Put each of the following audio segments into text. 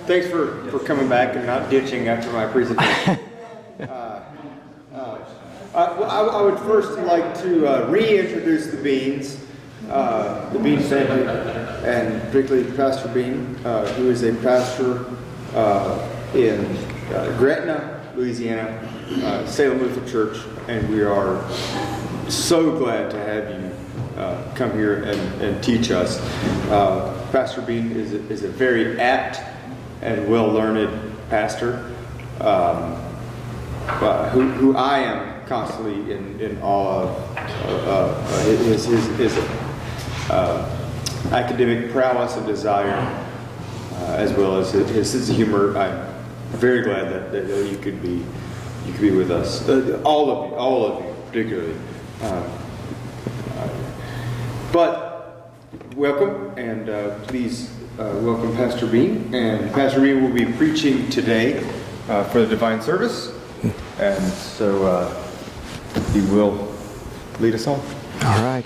Thanks for coming back and not ditching after my presentation. I would first like to reintroduce the Beanes, the Beane family, and particularly Pastor Beane, who is a pastor in Gretna, Louisiana, Salem Lutheran Church, and we are so glad to have you come here and teach us. Pastor Beane is a very apt and well-learned pastor who I am constantly in awe of. His academic prowess and desire, as well as his sense of humor. I'm very glad that you could be with us. All of you, particularly. But welcome, and please welcome Pastor Beane. And Pastor Beane will be preaching today for the Divine Service, and so he will lead us on. All right.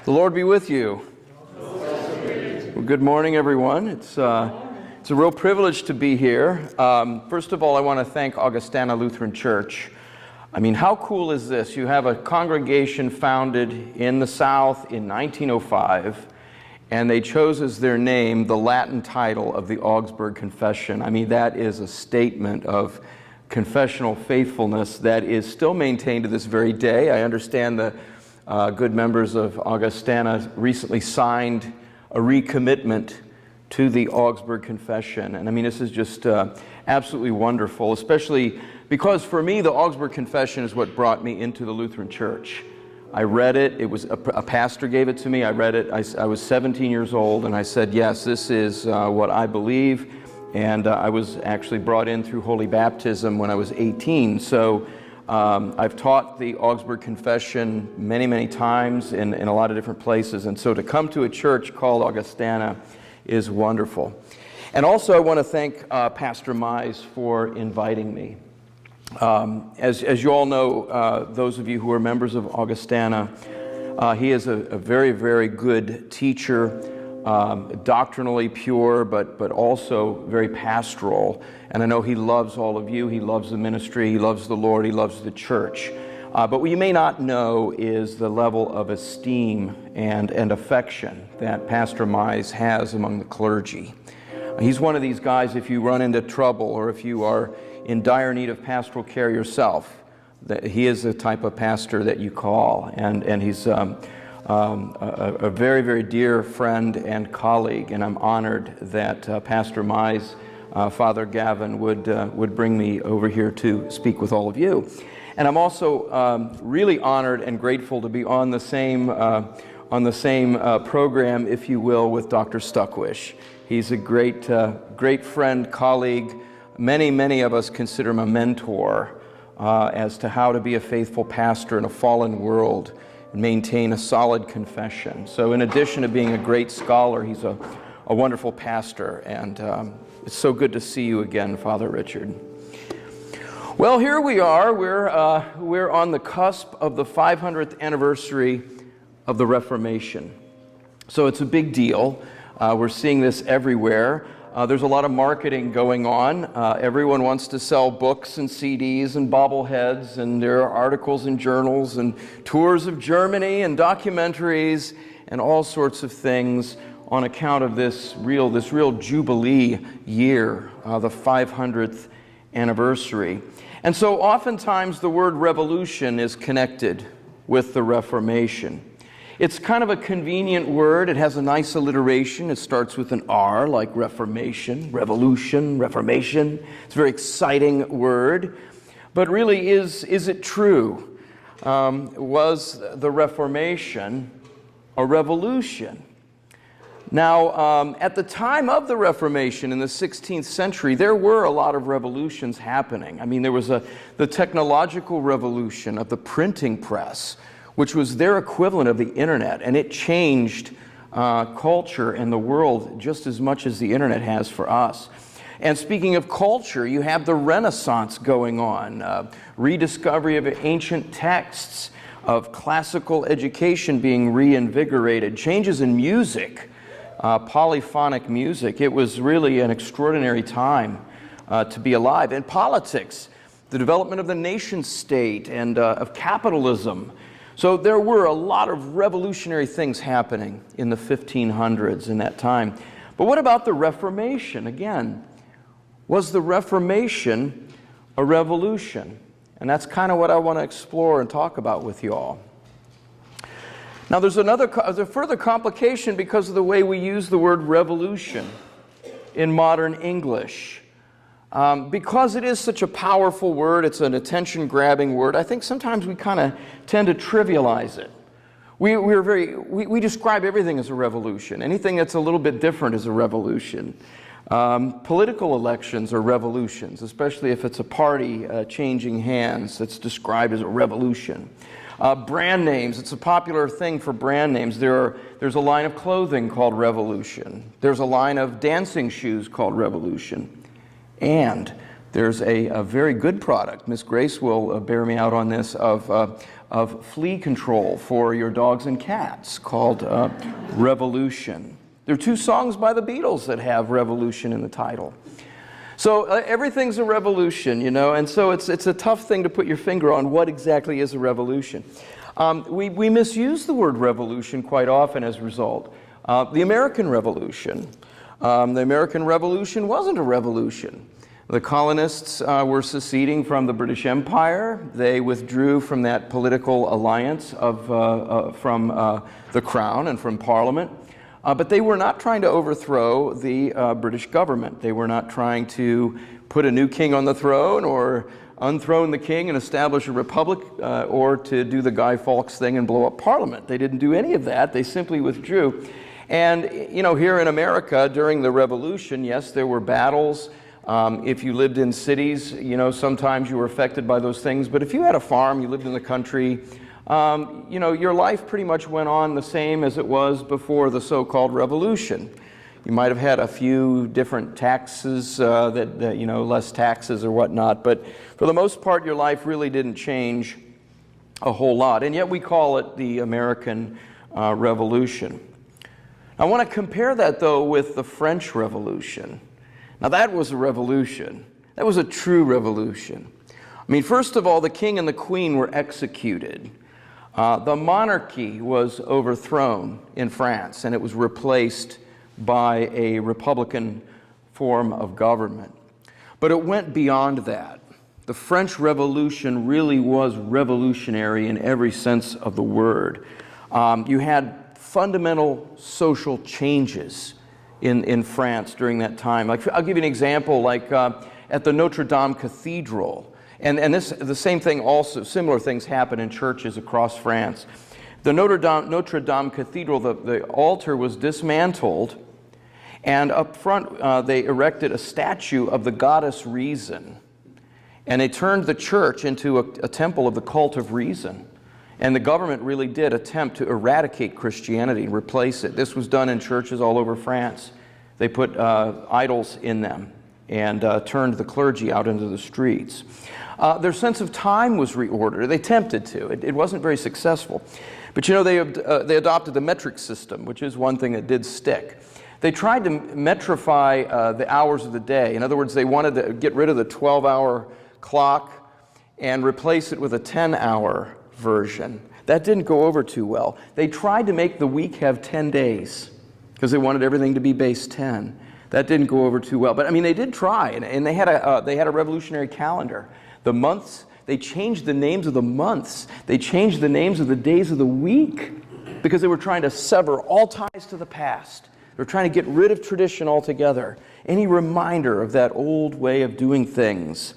The Lord be with you. Well, good morning, everyone. It's a real privilege to be here. First of all, I want to thank Augustana Lutheran Church. I mean, how cool is this? You have a congregation founded in the South in 1905, and they chose as their name the Latin title of the Augsburg Confession. I mean, that is a statement of confessional faithfulness that is still maintained to this very day. I understand the good members of Augustana recently signed a recommitment to the Augsburg Confession. And I mean, this is just absolutely wonderful, especially because for me, the Augsburg Confession is what brought me into the Lutheran Church. I read it. It was a pastor gave it to me. I read it. I was 17 years old, and I said, yes, this is what I believe. And I was actually brought in through Holy Baptism when I was 18. So I've taught the Augsburg Confession many, many times in a lot of different places. And so to come to a church called Augustana is wonderful. And also I want to thank Pastor Mize for inviting me. As you all know, those of you who are members of Augustana, he is a very, very good teacher, doctrinally pure, but also very pastoral. And I know he loves all of you. He loves the ministry. He loves the Lord. He loves the church. But what you may not know is the level of esteem and affection that Pastor Mize has among the clergy. He's one of these guys, if you run into trouble or if you are in dire need of pastoral care yourself, that he is the type of pastor that you call. And he's a very, very dear friend and colleague, and I'm honored that Pastor Mize, Father Gavin, would bring me over here to speak with all of you. And I'm also really honored and grateful to be on the same program, if you will, with Dr. Stuckwish. He's a great friend, colleague. Many of us consider him a mentor as to how to be a faithful pastor in a fallen world and maintain a solid confession. So in addition to being a great scholar, he's a wonderful pastor, and it's so good to see you again, Father Richard. Well, here we are. We're on the cusp of the 500th anniversary of the Reformation. So it's a big deal. We're seeing this everywhere. There's a lot of marketing going on. Everyone wants to sell books and CDs and bobbleheads, and there are articles in journals and tours of Germany and documentaries and all sorts of things on account of this real Jubilee year, the 500th anniversary. And so oftentimes the word revolution is connected with the Reformation. It's kind of a convenient word. It has a nice alliteration. It starts with an R, like Reformation, Revolution, Reformation. It's a very exciting word. But really, is it true? Was the Reformation a revolution? Now, at the time of the Reformation in the 16th century, there were a lot of revolutions happening. I mean, there was the technological revolution of the printing press, which was their equivalent of the internet, and it changed culture and the world just as much as the internet has for us. And speaking of culture, you have the Renaissance going on, rediscovery of ancient texts, of classical education being reinvigorated, changes in music, polyphonic music. It was really an extraordinary time to be alive. In politics, the development of the nation state and of capitalism. So there were a lot of revolutionary things happening in the 1500s in that time. But what about the Reformation? Again, was the Reformation a revolution? And that's kind of what I want to explore and talk about with you all. Now there's a further complication because of the way we use the word revolution in modern English. Because it is such a powerful word, it's an attention-grabbing word, I think sometimes we kind of tend to trivialize it. We describe everything as a revolution. Anything that's a little bit different is a revolution. Political elections are revolutions, especially if it's a party changing hands. It's described as a revolution. Brand names, it's a popular thing for brand names. There's a line of clothing called Revolution. There's a line of dancing shoes called Revolution. And there's a very good product, Miss Grace will bear me out on this, of flea control for your dogs and cats called Revolution. There are 2 songs by the Beatles that have Revolution in the title. So everything's a revolution, you know, and so it's a tough thing to put your finger on what exactly is a revolution. We misuse the word revolution quite often as a result. The American Revolution. The American Revolution wasn't a revolution. The colonists were seceding from the British Empire. They withdrew from that political alliance from the Crown and from Parliament. But they were not trying to overthrow the British government. They were not trying to put a new king on the throne or unthrone the king and establish a republic or to do the Guy Fawkes thing and blow up Parliament. They didn't do any of that. They simply withdrew. And, you know, here in America during the Revolution, yes, there were battles. If you lived in cities, you know, sometimes you were affected by those things. But if you had a farm, you lived in the country, you know, your life pretty much went on the same as it was before the so-called revolution. You might have had a few different taxes, you know, less taxes or whatnot, but for the most part, your life really didn't change a whole lot. And yet we call it the American Revolution. I want to compare that, though, with the French Revolution. Now, that was a revolution. That was a true revolution. I mean, first of all, the king and the queen were executed. The monarchy was overthrown in France, and it was replaced by a republican form of government. But it went beyond that. The French Revolution really was revolutionary in every sense of the word. You had fundamental social changes in France during that time. Like, I'll give you an example, like at the Notre Dame Cathedral. And the same thing also, similar things happen in churches across France. The Notre Dame Cathedral, the altar was dismantled, and up front they erected a statue of the goddess Reason. And they turned the church into a temple of the cult of reason. And the government really did attempt to eradicate Christianity and replace it. This was done in churches all over France. They put idols in them and turned the clergy out into the streets. Their sense of time was reordered. They attempted to. It wasn't very successful. But you know, they adopted the metric system, which is one thing that did stick. They tried to metrify the hours of the day. In other words, they wanted to get rid of the 12-hour clock and replace it with a 10-hour version. That didn't go over too well. They tried to make the week have 10 days because they wanted everything to be base 10. That didn't go over too well. But I mean, they did try, and they had a revolutionary calendar. The months, they changed the names of the months. They changed the names of the days of the week because they were trying to sever all ties to the past. They were trying to get rid of tradition altogether. Any reminder of that old way of doing things.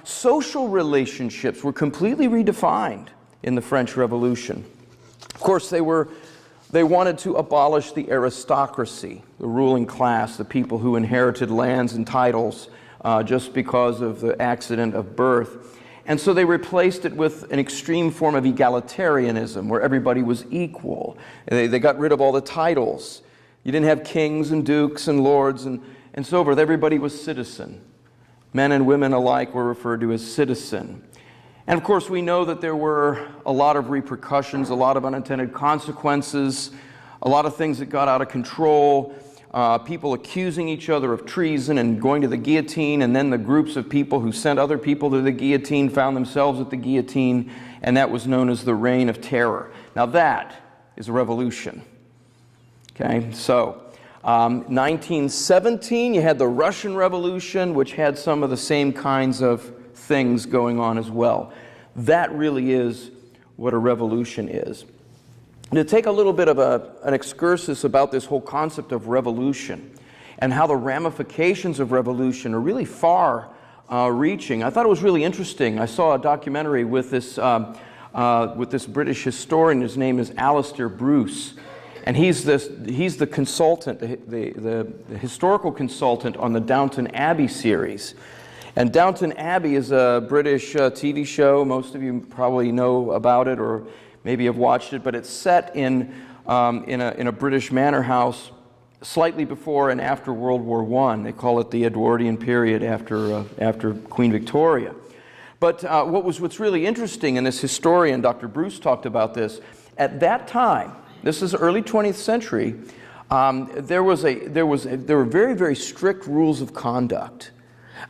Social relationships were completely redefined in the French Revolution. Of course, they wanted to abolish the aristocracy, the ruling class, the people who inherited lands and titles just because of the accident of birth. And so they replaced it with an extreme form of egalitarianism where everybody was equal. They got rid of all the titles. You didn't have kings and dukes and lords and so forth. Everybody was citizen. Men and women alike were referred to as citizen. And of course, we know that there were a lot of repercussions, a lot of unintended consequences, a lot of things that got out of control, people accusing each other of treason and going to the guillotine, and then the groups of people who sent other people to the guillotine found themselves at the guillotine, and that was known as the Reign of Terror. Now that is a revolution. Okay, so 1917, you had the Russian Revolution, which had some of the same kinds of things going on as well. That really is what a revolution is. To take a little bit of an excursus about this whole concept of revolution and how the ramifications of revolution are really far-reaching, I thought it was really interesting. I saw a documentary with this British historian. His name is Alistair Bruce, and he's the consultant, the historical consultant on the Downton Abbey series. And Downton Abbey is a British TV show. Most of you probably know about it or maybe have watched it, but it's set in a British manor house slightly before and after World War I. They call it the Edwardian period after Queen Victoria. But what's really interesting, and this historian, Dr. Bruce, talked about this, at that time, this is early 20th century, there were very, very strict rules of conduct.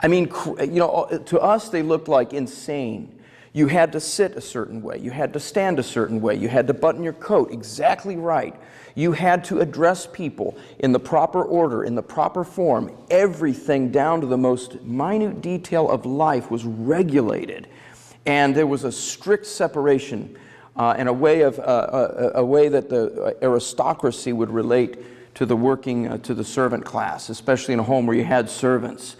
I mean, to us they looked like insane. You had to sit a certain way. You had to stand a certain way. You had to button your coat exactly right. You had to address people in the proper order, in the proper form. Everything down to the most minute detail of life was regulated. And there was a strict separation and a way that the aristocracy would relate to the servant class, especially in a home where you had servants.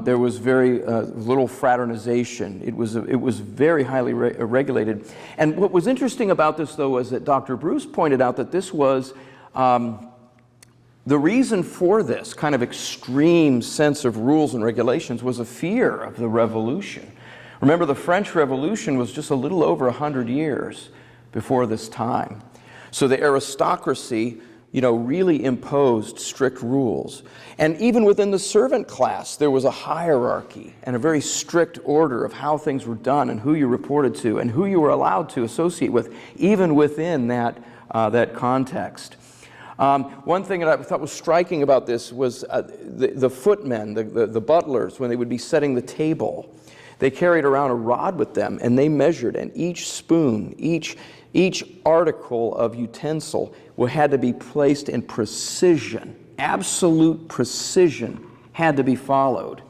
There was very little fraternization. It was very highly regulated. And what was interesting about this, though, was that Dr. Bruce pointed out that this was the reason for this kind of extreme sense of rules and regulations was a fear of the revolution. Remember, the French Revolution was just a little over 100 years before this time. So the aristocracy really imposed strict rules. And even within the servant class, there was a hierarchy and a very strict order of how things were done and who you reported to and who you were allowed to associate with, even within that context. One thing that I thought was striking about this was the footmen, the butlers, when they would be setting the table, they carried around a rod with them, and they measured, and each spoon, each article of utensil had to be placed in precision. Absolute precision had to be followed.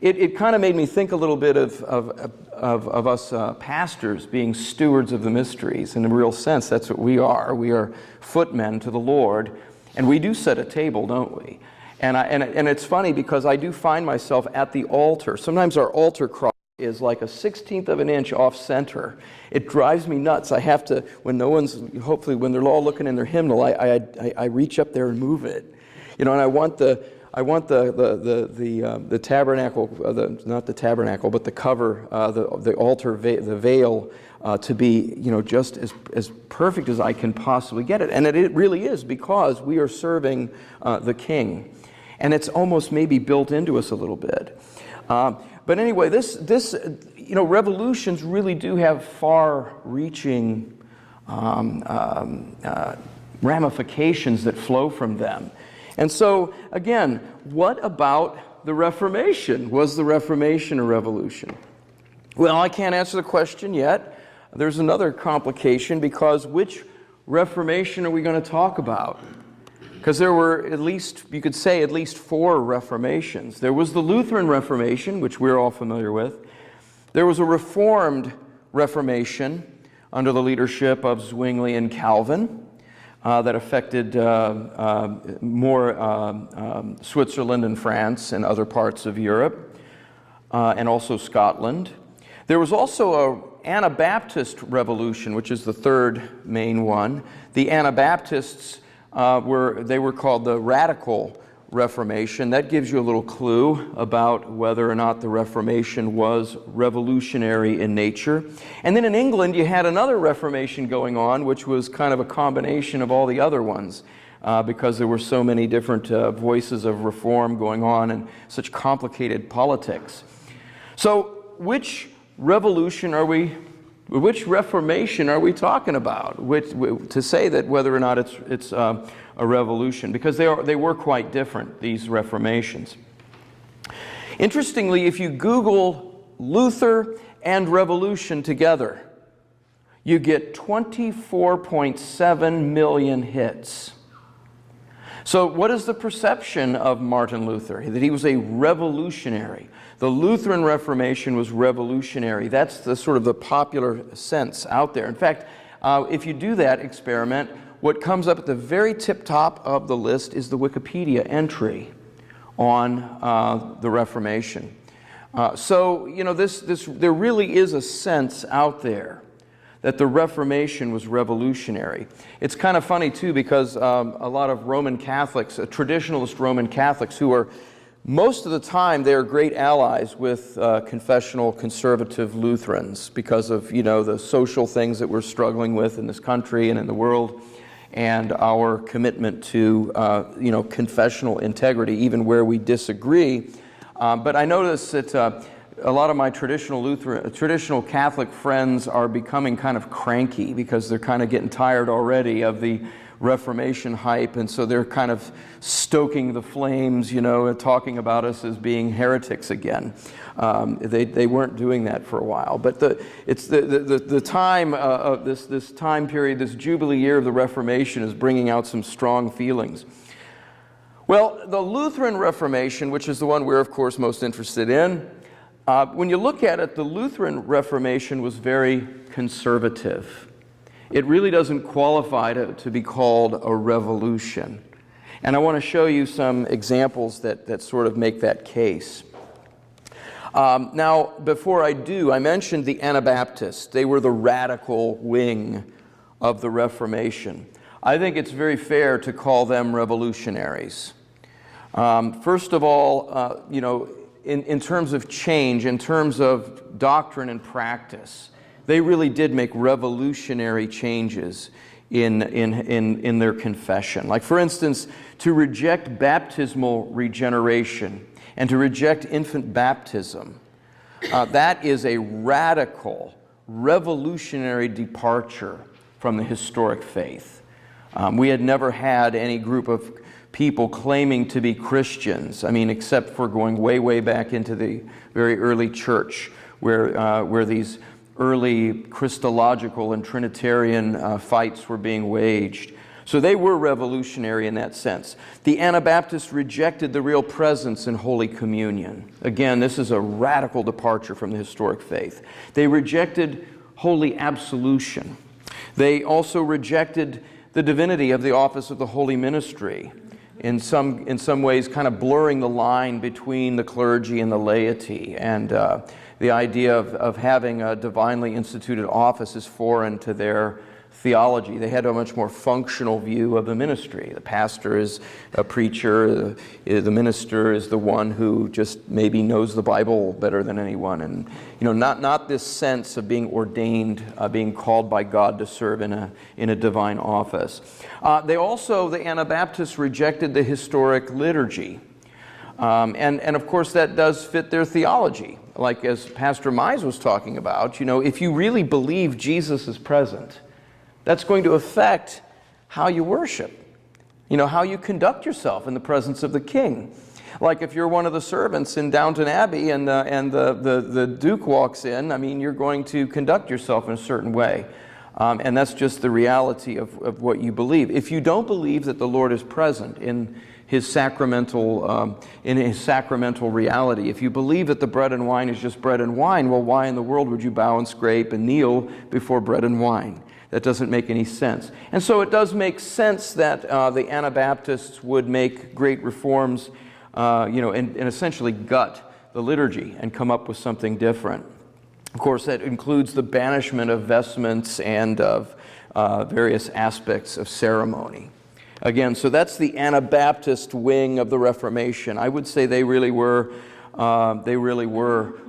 It kind of made me think a little bit of us pastors being stewards of the mysteries. In a real sense, that's what we are. We are footmen to the Lord, and we do set a table, don't we? And it's funny because I do find myself at the altar. Sometimes our altar cross is like a 1/16 of an inch off center. It drives me nuts. I have to, when they're all looking in their hymnal, I reach up there and move it. And I want the tabernacle, not the tabernacle, but the cover, the altar, the veil, to be, just as perfect as I can possibly get it. And it really is, because we are serving the King. And it's almost maybe built into us a little bit. But anyway, this revolutions really do have far-reaching ramifications that flow from them. And so, again, what about the Reformation? Was the Reformation a revolution? Well, I can't answer the question yet. There's another complication, because which Reformation are we going to talk about? Because there were you could say at least 4 Reformations. There was the Lutheran Reformation, which we're all familiar with. There was a Reformed Reformation under the leadership of Zwingli and Calvin that affected more Switzerland and France and other parts of Europe, and also Scotland. There was also an Anabaptist revolution, which is the third main one. The Anabaptists were called the Radical Reformation. That gives you a little clue about whether or not the Reformation was revolutionary in nature. And then in England, you had another Reformation going on, which was kind of a combination of all the other ones, because there were so many different voices of reform going on and such complicated politics. So which revolution are we, which Reformation are we talking about? To say that whether or not it's a revolution, because they were quite different, these Reformations. Interestingly, if you Google Luther and revolution together, you get 24.7 million hits. So what is the perception of Martin Luther? That he was a revolutionary. The Lutheran Reformation was revolutionary. That's the sort of the popular sense out there. In fact, if you do that experiment, what comes up at the very tip top of the list is the Wikipedia entry on the Reformation. So, you know, there really is a sense out there that the Reformation was revolutionary. It's kind of funny, too, because a lot of Roman Catholics, traditionalist Roman Catholics, who are, most of the time, they're great allies with confessional conservative Lutherans because of, you know, the social things that we're struggling with in this country and in the world, and our commitment to, you know, confessional integrity, even where we disagree. But I notice that a lot of my traditional Catholic friends are becoming kind of cranky because they're kind of getting tired already of the Reformation hype, and so they're kind of stoking the flames, you know, and talking about us as being heretics again. They weren't doing that for a while, but it's the time of this time period, this Jubilee year of the Reformation, is bringing out some strong feelings. Well, the Lutheran Reformation, which is the one we're of course most interested in, when you look at it, the Lutheran Reformation was very conservative. It really doesn't qualify to be called a revolution. And I want to show you some examples that sort of make that case. Now, before I do, I mentioned the Anabaptists. They were the radical wing of the Reformation. I think it's very fair to call them revolutionaries. First of all, you know, in terms of change, in terms of doctrine and practice, they really did make revolutionary changes in their confession. Like, for instance, to reject baptismal regeneration and to reject infant baptism. That is a radical, revolutionary departure from the historic faith. We had never had any group of people claiming to be Christians, I mean, except for going way, way back into the very early church, where these early Christological and Trinitarian fights were being waged. So they were revolutionary in that sense. The Anabaptists rejected the real presence in Holy Communion. Again, this is a radical departure from the historic faith. They rejected holy absolution. They also rejected the divinity of the office of the holy ministry, in some ways kind of blurring the line between the clergy and the laity, and the idea of having a divinely instituted office is foreign to their theology. They had a much more functional view of the ministry. The pastor is a preacher, the minister is the one who just maybe knows the Bible better than anyone, and you know, not this sense of being ordained, being called by God to serve in a divine office. The Anabaptists rejected the historic liturgy. And of course that does fit their theology. Like as Pastor Mize was talking about, you know, if you really believe Jesus is present, that's going to affect how you worship, you know, how you conduct yourself in the presence of the King. Like if you're one of the servants in Downton Abbey and the Duke walks in, I mean, you're going to conduct yourself in a certain way. And that's just the reality of what you believe. If you don't believe that the Lord is present in his sacramental reality, if you believe that the bread and wine is just bread and wine, well, why in the world would you bow and scrape and kneel before bread and wine? That doesn't make any sense. And so it does make sense that the Anabaptists would make great reforms, you know, and essentially gut the liturgy and come up with something different. Of course, that includes the banishment of vestments and of various aspects of ceremony. Again, so that's the Anabaptist wing of the Reformation. I would say they really were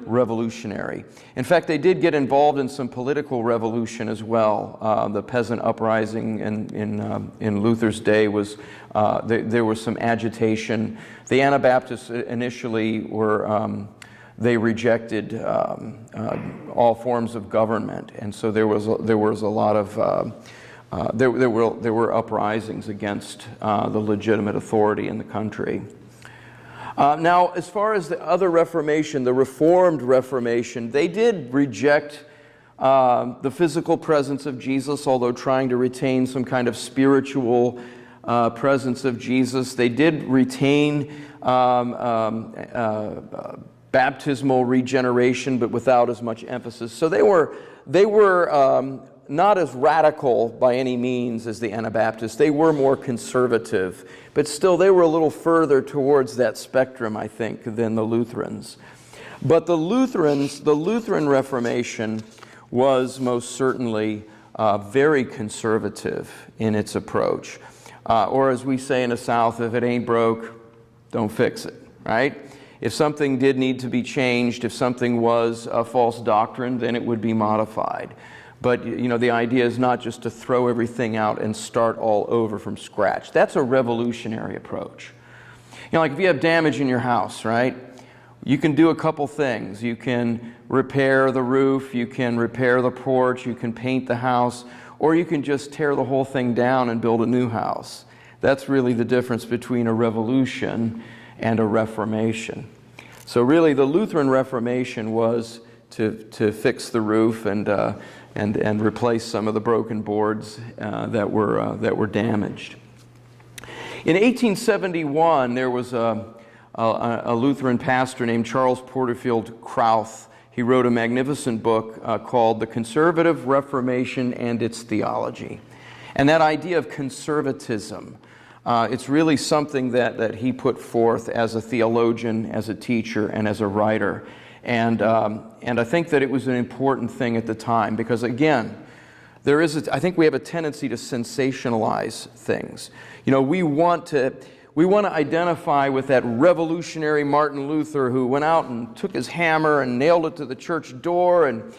revolutionary. In fact, they did get involved in some political revolution as well. The peasant uprising in Luther's day was, there was some agitation. The Anabaptists initially were, they rejected all forms of government, and so there was a lot of there were uprisings against the legitimate authority in the country. Now, as far as the other Reformation, the Reformed Reformation, they did reject the physical presence of Jesus, although trying to retain some kind of spiritual presence of Jesus. They did retain baptismal regeneration, but without as much emphasis. So they were not as radical by any means as the Anabaptists. They were more conservative, but still they were a little further towards that spectrum, I think, than the Lutherans. But the Lutheran Reformation was most certainly very conservative in its approach. Or as we say in the South, if it ain't broke, don't fix it, right? If something did need to be changed, if something was a false doctrine, then it would be modified. But, you know, the idea is not just to throw everything out and start all over from scratch. That's a revolutionary approach. You know, like if you have damage in your house, right? You can do a couple things. You can repair the roof, you can repair the porch, you can paint the house, or you can just tear the whole thing down and build a new house. That's really the difference between a revolution and a reformation. So really the Lutheran Reformation was to fix the roof and replace some of the broken boards that were damaged. In 1871, there was a Lutheran pastor named Charles Porterfield Krauth. He wrote a magnificent book called The Conservative Reformation and Its Theology. And that idea of conservatism, it's really something that he put forth as a theologian, as a teacher, and as a writer. And I think that it was an important thing at the time because, again, I think we have a tendency to sensationalize things. You know, we want to identify with that revolutionary Martin Luther who went out and took his hammer and nailed it to the church door and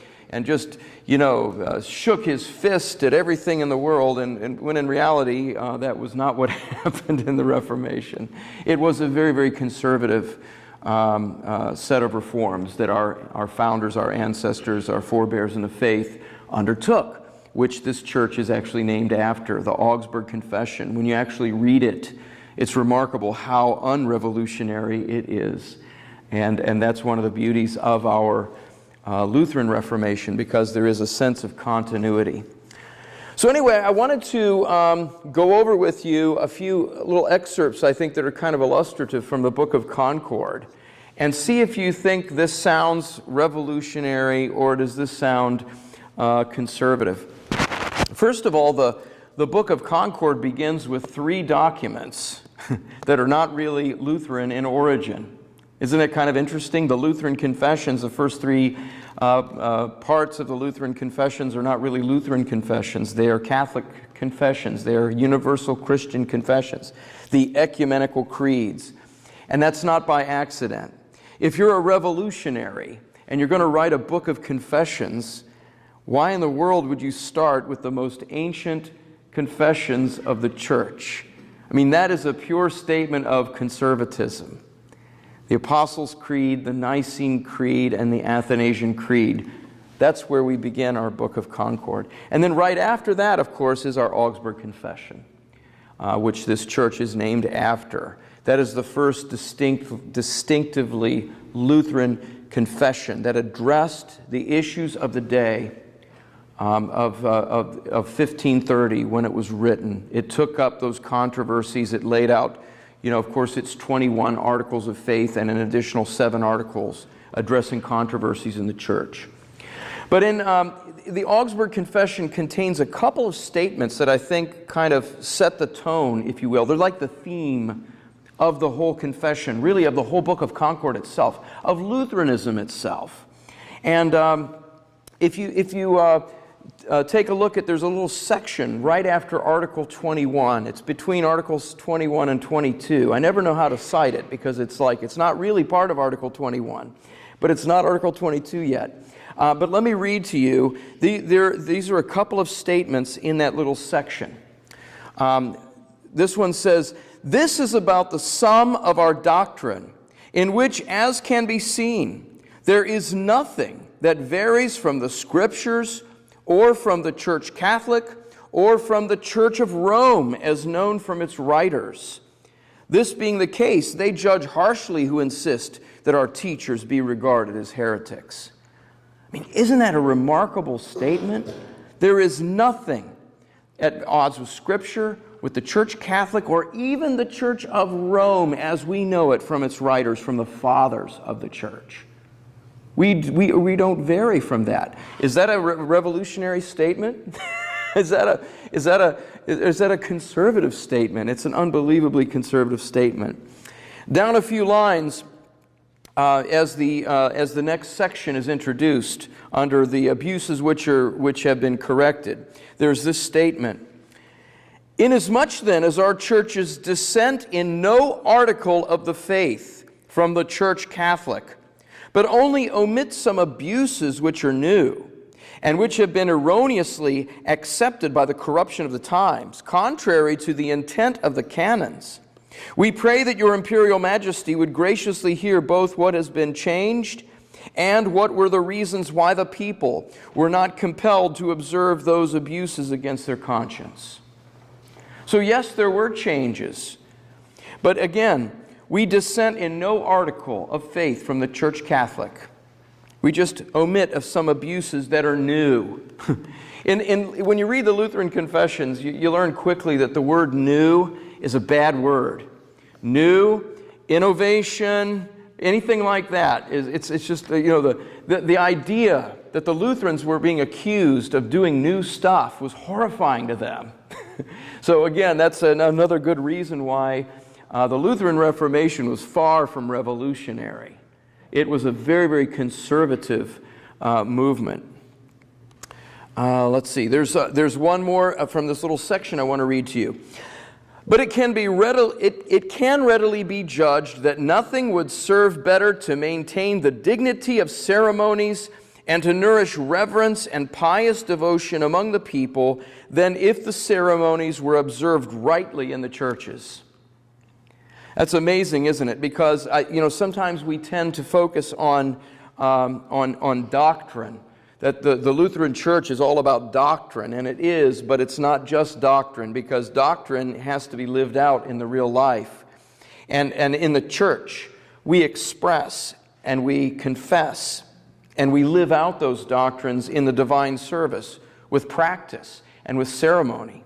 just, you know, shook his fist at everything in the world, and when in reality, that was not what happened in the Reformation. It was a very, very conservative set of reforms that our founders, our ancestors, our forebears in the faith undertook, which this church is actually named after, the Augsburg Confession. When you actually read it, it's remarkable how unrevolutionary it is. And that's one of the beauties of our Lutheran Reformation, because there is a sense of continuity. So anyway, I wanted to go over with you a few little excerpts, I think, that are kind of illustrative from the Book of Concord, and see if you think this sounds revolutionary or does this sound conservative. First of all, the Book of Concord begins with 3 documents that are not really Lutheran in origin. Isn't it kind of interesting? The Lutheran Confessions, the first 3 parts of the Lutheran Confessions are not really Lutheran confessions. They are Catholic confessions. They are universal Christian confessions, the ecumenical creeds. And that's not by accident. If you're a revolutionary and you're going to write a book of confessions, why in the world would you start with the most ancient confessions of the church? I mean, that is a pure statement of conservatism. The Apostles' Creed, the Nicene Creed, and the Athanasian Creed. That's where we begin our Book of Concord. And then right after that, of course, is our Augsburg Confession, which this church is named after. That is the first distinctively Lutheran confession that addressed the issues of the day of 1530 when it was written. It took up those controversies. It laid out, you know, of course, it's 21 articles of faith and an additional 7 articles addressing controversies in the church. But in the Augsburg Confession contains a couple of statements that I think kind of set the tone, if you will. They're like the theme of the whole confession, really of the whole Book of Concord itself, of Lutheranism itself. And if you take a look at, there's a little section right after Article 21. It's between Articles 21 and 22. I never know how to cite it because it's like, it's not really part of Article 21, but it's not Article 22 yet. But let me read to you. These are a couple of statements in that little section. This one says, "This is about the sum of our doctrine, in which, as can be seen, There is nothing that varies from the Scriptures or from the Church Catholic or from the Church of Rome as known from its writers. This being the case, they judge harshly who insist that our teachers be regarded as heretics. I mean, isn't that a remarkable statement? There is nothing at odds with Scripture, with the Church Catholic, or even the Church of Rome as we know it from its writers, from the fathers of the Church. We don't vary from that. Is that a revolutionary statement? Is that a conservative statement? It's an unbelievably conservative statement. Down a few lines, as the next section is introduced under the abuses which have been corrected, there's this statement. Inasmuch then as our churches dissent in no article of the faith from the Church Catholic, but only omit some abuses which are new, and which have been erroneously accepted by the corruption of the times, contrary to the intent of the canons, we pray that your imperial majesty would graciously hear both what has been changed and what were the reasons why the people were not compelled to observe those abuses against their conscience. So yes, there were changes, but again, we dissent in no article of faith from the Church Catholic. We just omit of some abuses that are new. When you read the Lutheran Confessions, you learn quickly that the word new is a bad word. New, innovation, anything like that. It's just, the idea that the Lutherans were being accused of doing new stuff was horrifying to them. So again, that's another good reason why the Lutheran Reformation was far from revolutionary. It was a very, very conservative movement. Let's see. There's one more from this little section I want to read to you. But it can readily be judged that nothing would serve better to maintain the dignity of ceremonies and to nourish reverence and pious devotion among the people than if the ceremonies were observed rightly in the churches. That's amazing, isn't it? Because sometimes we tend to focus on doctrine. That the Lutheran Church is all about doctrine, and it is, but it's not just doctrine, because doctrine has to be lived out in the real life. And in the church, we express and we confess and we live out those doctrines in the divine service with practice and with ceremony.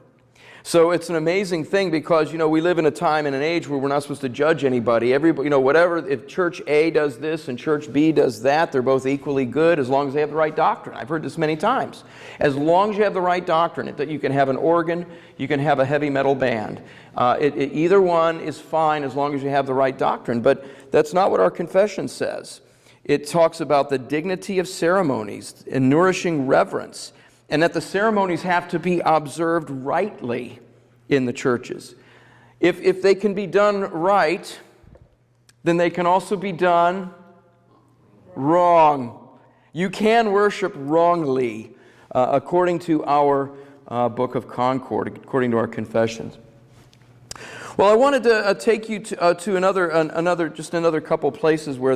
So it's an amazing thing because, we live in a time and an age where we're not supposed to judge anybody. Everybody, whatever, if Church A does this and Church B does that, they're both equally good as long as they have the right doctrine. I've heard this many times. As long as you have the right doctrine, that you can have an organ, you can have a heavy metal band. Either one is fine as long as you have the right doctrine. But that's not what our confession says. It talks about the dignity of ceremonies and nourishing reverence, and that the ceremonies have to be observed rightly in the churches. If they can be done right, then they can also be done wrong. You can worship wrongly, according to our Book of Concord, according to our confessions. Well, I wanted to take you to another couple places where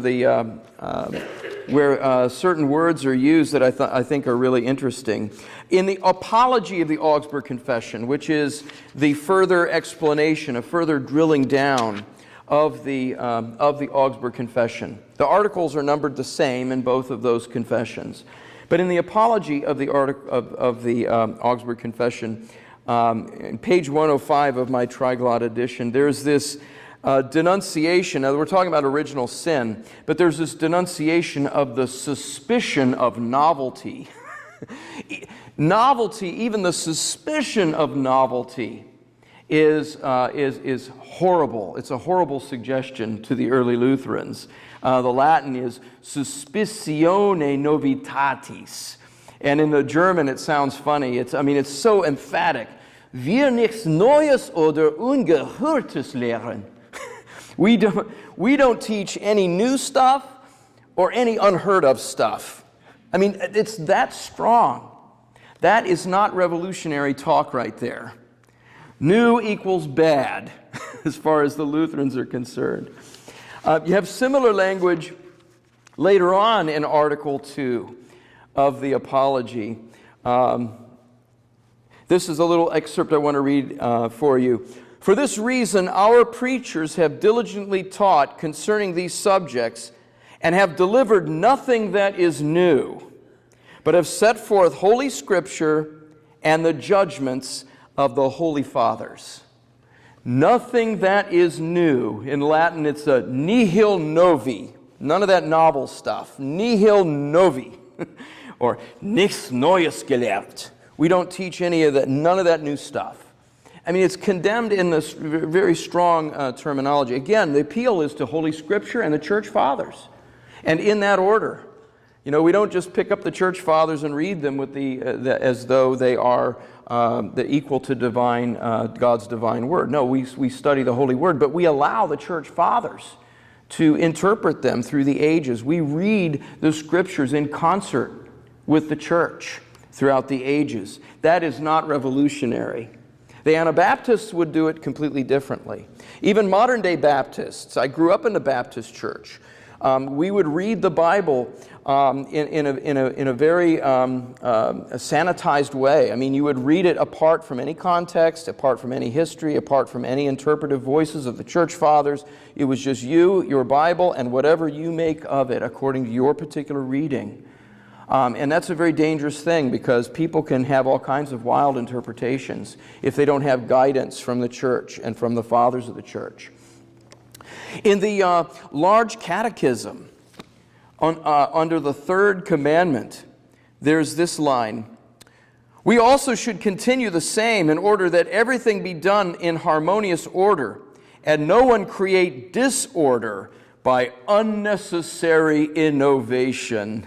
certain words are used that I think are really interesting. In the Apology of the Augsburg Confession, which is the further explanation, a further drilling down of the Augsburg Confession. The articles are numbered the same in both of those confessions, but in the Apology of the Augsburg Confession, in page 105 of my Triglot edition, there's this denunciation. Now, we're talking about original sin, but there's this denunciation of the suspicion of novelty. Novelty, even the suspicion of novelty, is horrible. It's a horrible suggestion to the early Lutherans. The Latin is suspicione novitatis. And in the German, it sounds funny. It's so emphatic. Wir nichts Neues oder Ungehörtes lehren. We don't teach any new stuff or any unheard of stuff. It's that strong. That is not revolutionary talk right there. New equals bad, as far as the Lutherans are concerned. You have similar language Later on in Article 2 of the Apology, this is a little excerpt I want to read for you. For this reason, our preachers have diligently taught concerning these subjects and have delivered nothing that is new, but have set forth Holy Scripture and the judgments of the Holy Fathers. Nothing that is new. In Latin, it's a nihil novi. None of that novel stuff. Nihil novi. Or nichts Neues gelehrt. We don't teach any of that, none of that new stuff. I mean, it's condemned in this very strong terminology. Again, the appeal is to Holy Scripture and the Church Fathers. And in that order. You know, we don't just pick up the Church Fathers and read them with as though they are equal to God's divine Word. No, we study the Holy Word, but we allow the Church Fathers to interpret them through the ages. We read the Scriptures in concert with the Church throughout the ages. That is not revolutionary. The Anabaptists would do it completely differently. Even modern-day Baptists, I grew up in the Baptist church. We would read the Bible in a very sanitized way. I mean, you would read it apart from any context, apart from any history, apart from any interpretive voices of the church fathers. It was just you, your Bible, and whatever you make of it according to your particular reading. And that's a very dangerous thing because people can have all kinds of wild interpretations if they don't have guidance from the church and from the fathers of the church. In the large catechism, under the third commandment, there's this line: "We also should continue the same in order that everything be done in harmonious order, and no one create disorder by unnecessary innovation."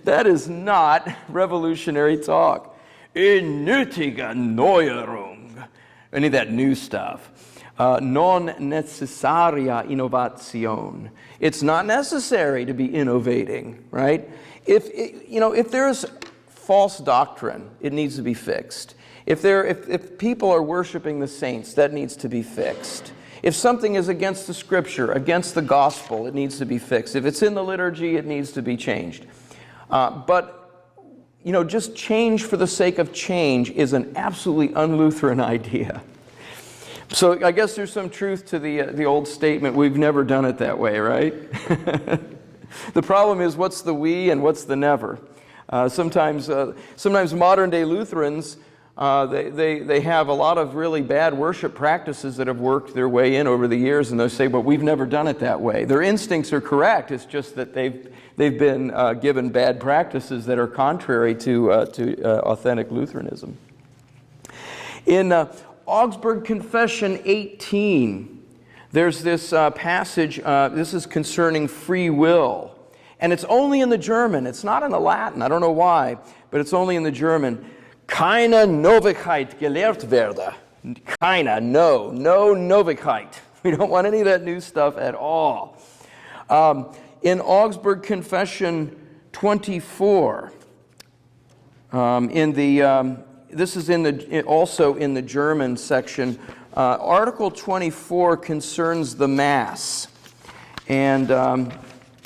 That is not revolutionary talk. Unnötige Neuerung. Any of that new stuff. Non necessaria innovation. It's not necessary to be innovating, right? If there's false doctrine, it needs to be fixed. If people are worshiping the saints, that needs to be fixed. If something is against the Scripture, against the gospel, it needs to be fixed. If it's in the liturgy, it needs to be changed. But just change for the sake of change is an absolutely un-Lutheran idea. So I guess there's some truth to the old statement, we've never done it that way, right? The problem is, what's the we and what's the never? Sometimes modern-day Lutherans, they have a lot of really bad worship practices that have worked their way in over the years, and they'll say, "But we've never done it that way." Their instincts are correct. It's just that they've been given bad practices that are contrary to authentic Lutheranism. In Augsburg Confession 18, there's this passage. This is concerning free will, and it's only in the German. It's not in the Latin. I don't know why, but it's only in the German. Keine Neuigkeit gelehrt werde. No Neuigkeit. We don't want any of that new stuff at all. In Augsburg Confession 24, this is also in the German section. Article 24 concerns the Mass, and I'm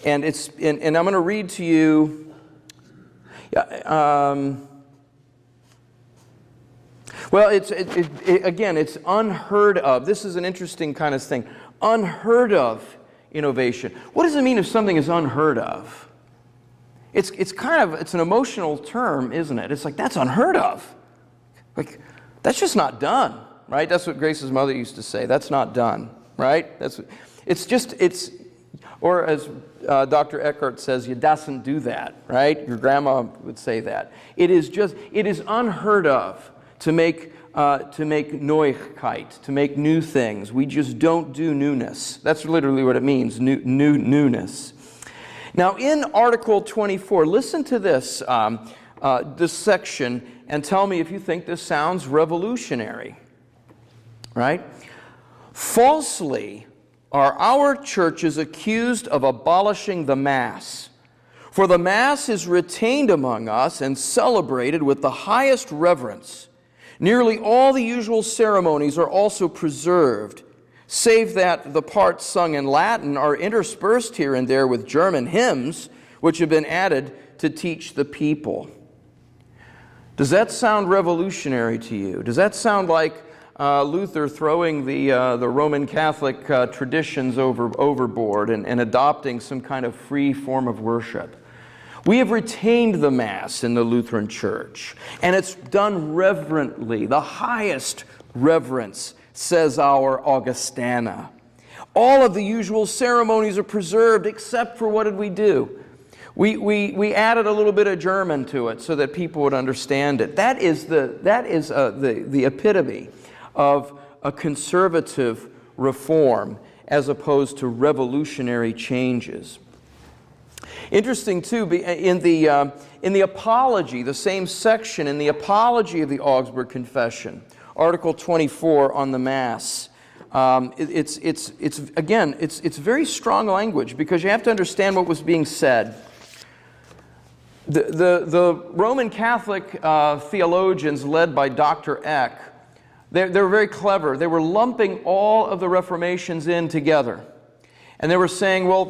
going to read to you. Well, it's unheard of. This is an interesting kind of thing. Unheard of innovation. What does it mean if something is unheard of? It's an emotional term, isn't it? It's like, that's unheard of. Like, that's just not done, right? That's what Grace's mother used to say. That's not done, right? Or as Dr. Eckhart says, you doesn't do that, right? Your grandma would say that. It is unheard of to make Neuigkeit, to make new things. We just don't do newness. That's literally what it means, newness. Now, in Article 24, listen to this section and tell me if you think this sounds revolutionary, right? Falsely are our churches accused of abolishing the Mass. For the Mass is retained among us and celebrated with the highest reverence. Nearly all the usual ceremonies are also preserved, save that the parts sung in Latin are interspersed here and there with German hymns, which have been added to teach the people. Does that sound revolutionary to you? Does that sound like Luther throwing the Roman Catholic traditions overboard and adopting some kind of free form of worship? We have retained the Mass in the Lutheran Church, and it's done reverently, the highest reverence, says our Augustana. All of the usual ceremonies are preserved, except for what did we do? We added a little bit of German to it so that people would understand it. That is the epitome of a conservative reform as opposed to revolutionary changes. Interesting too, in the Apology, the same section in the Apology of the Augsburg Confession, Article 24 on the Mass. It's very strong language because you have to understand what was being said. The Roman Catholic theologians led by Dr. Eck, they were very clever. They were lumping all of the Reformations in together. And they were saying, well,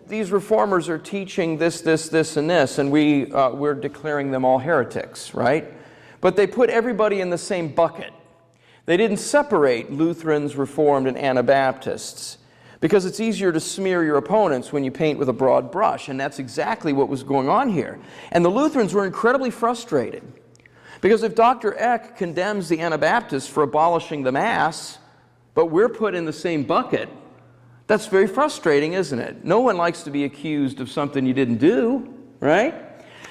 these reformers are teaching this, and this, and we're declaring them all heretics, right? But they put everybody in the same bucket. They didn't separate Lutherans, Reformed, and Anabaptists, because it's easier to smear your opponents when you paint with a broad brush, and that's exactly what was going on here. And the Lutherans were incredibly frustrated, because if Dr. Eck condemns the Anabaptists for abolishing the Mass, but we're put in the same bucket, that's very frustrating, isn't it? No one likes to be accused of something you didn't do, right?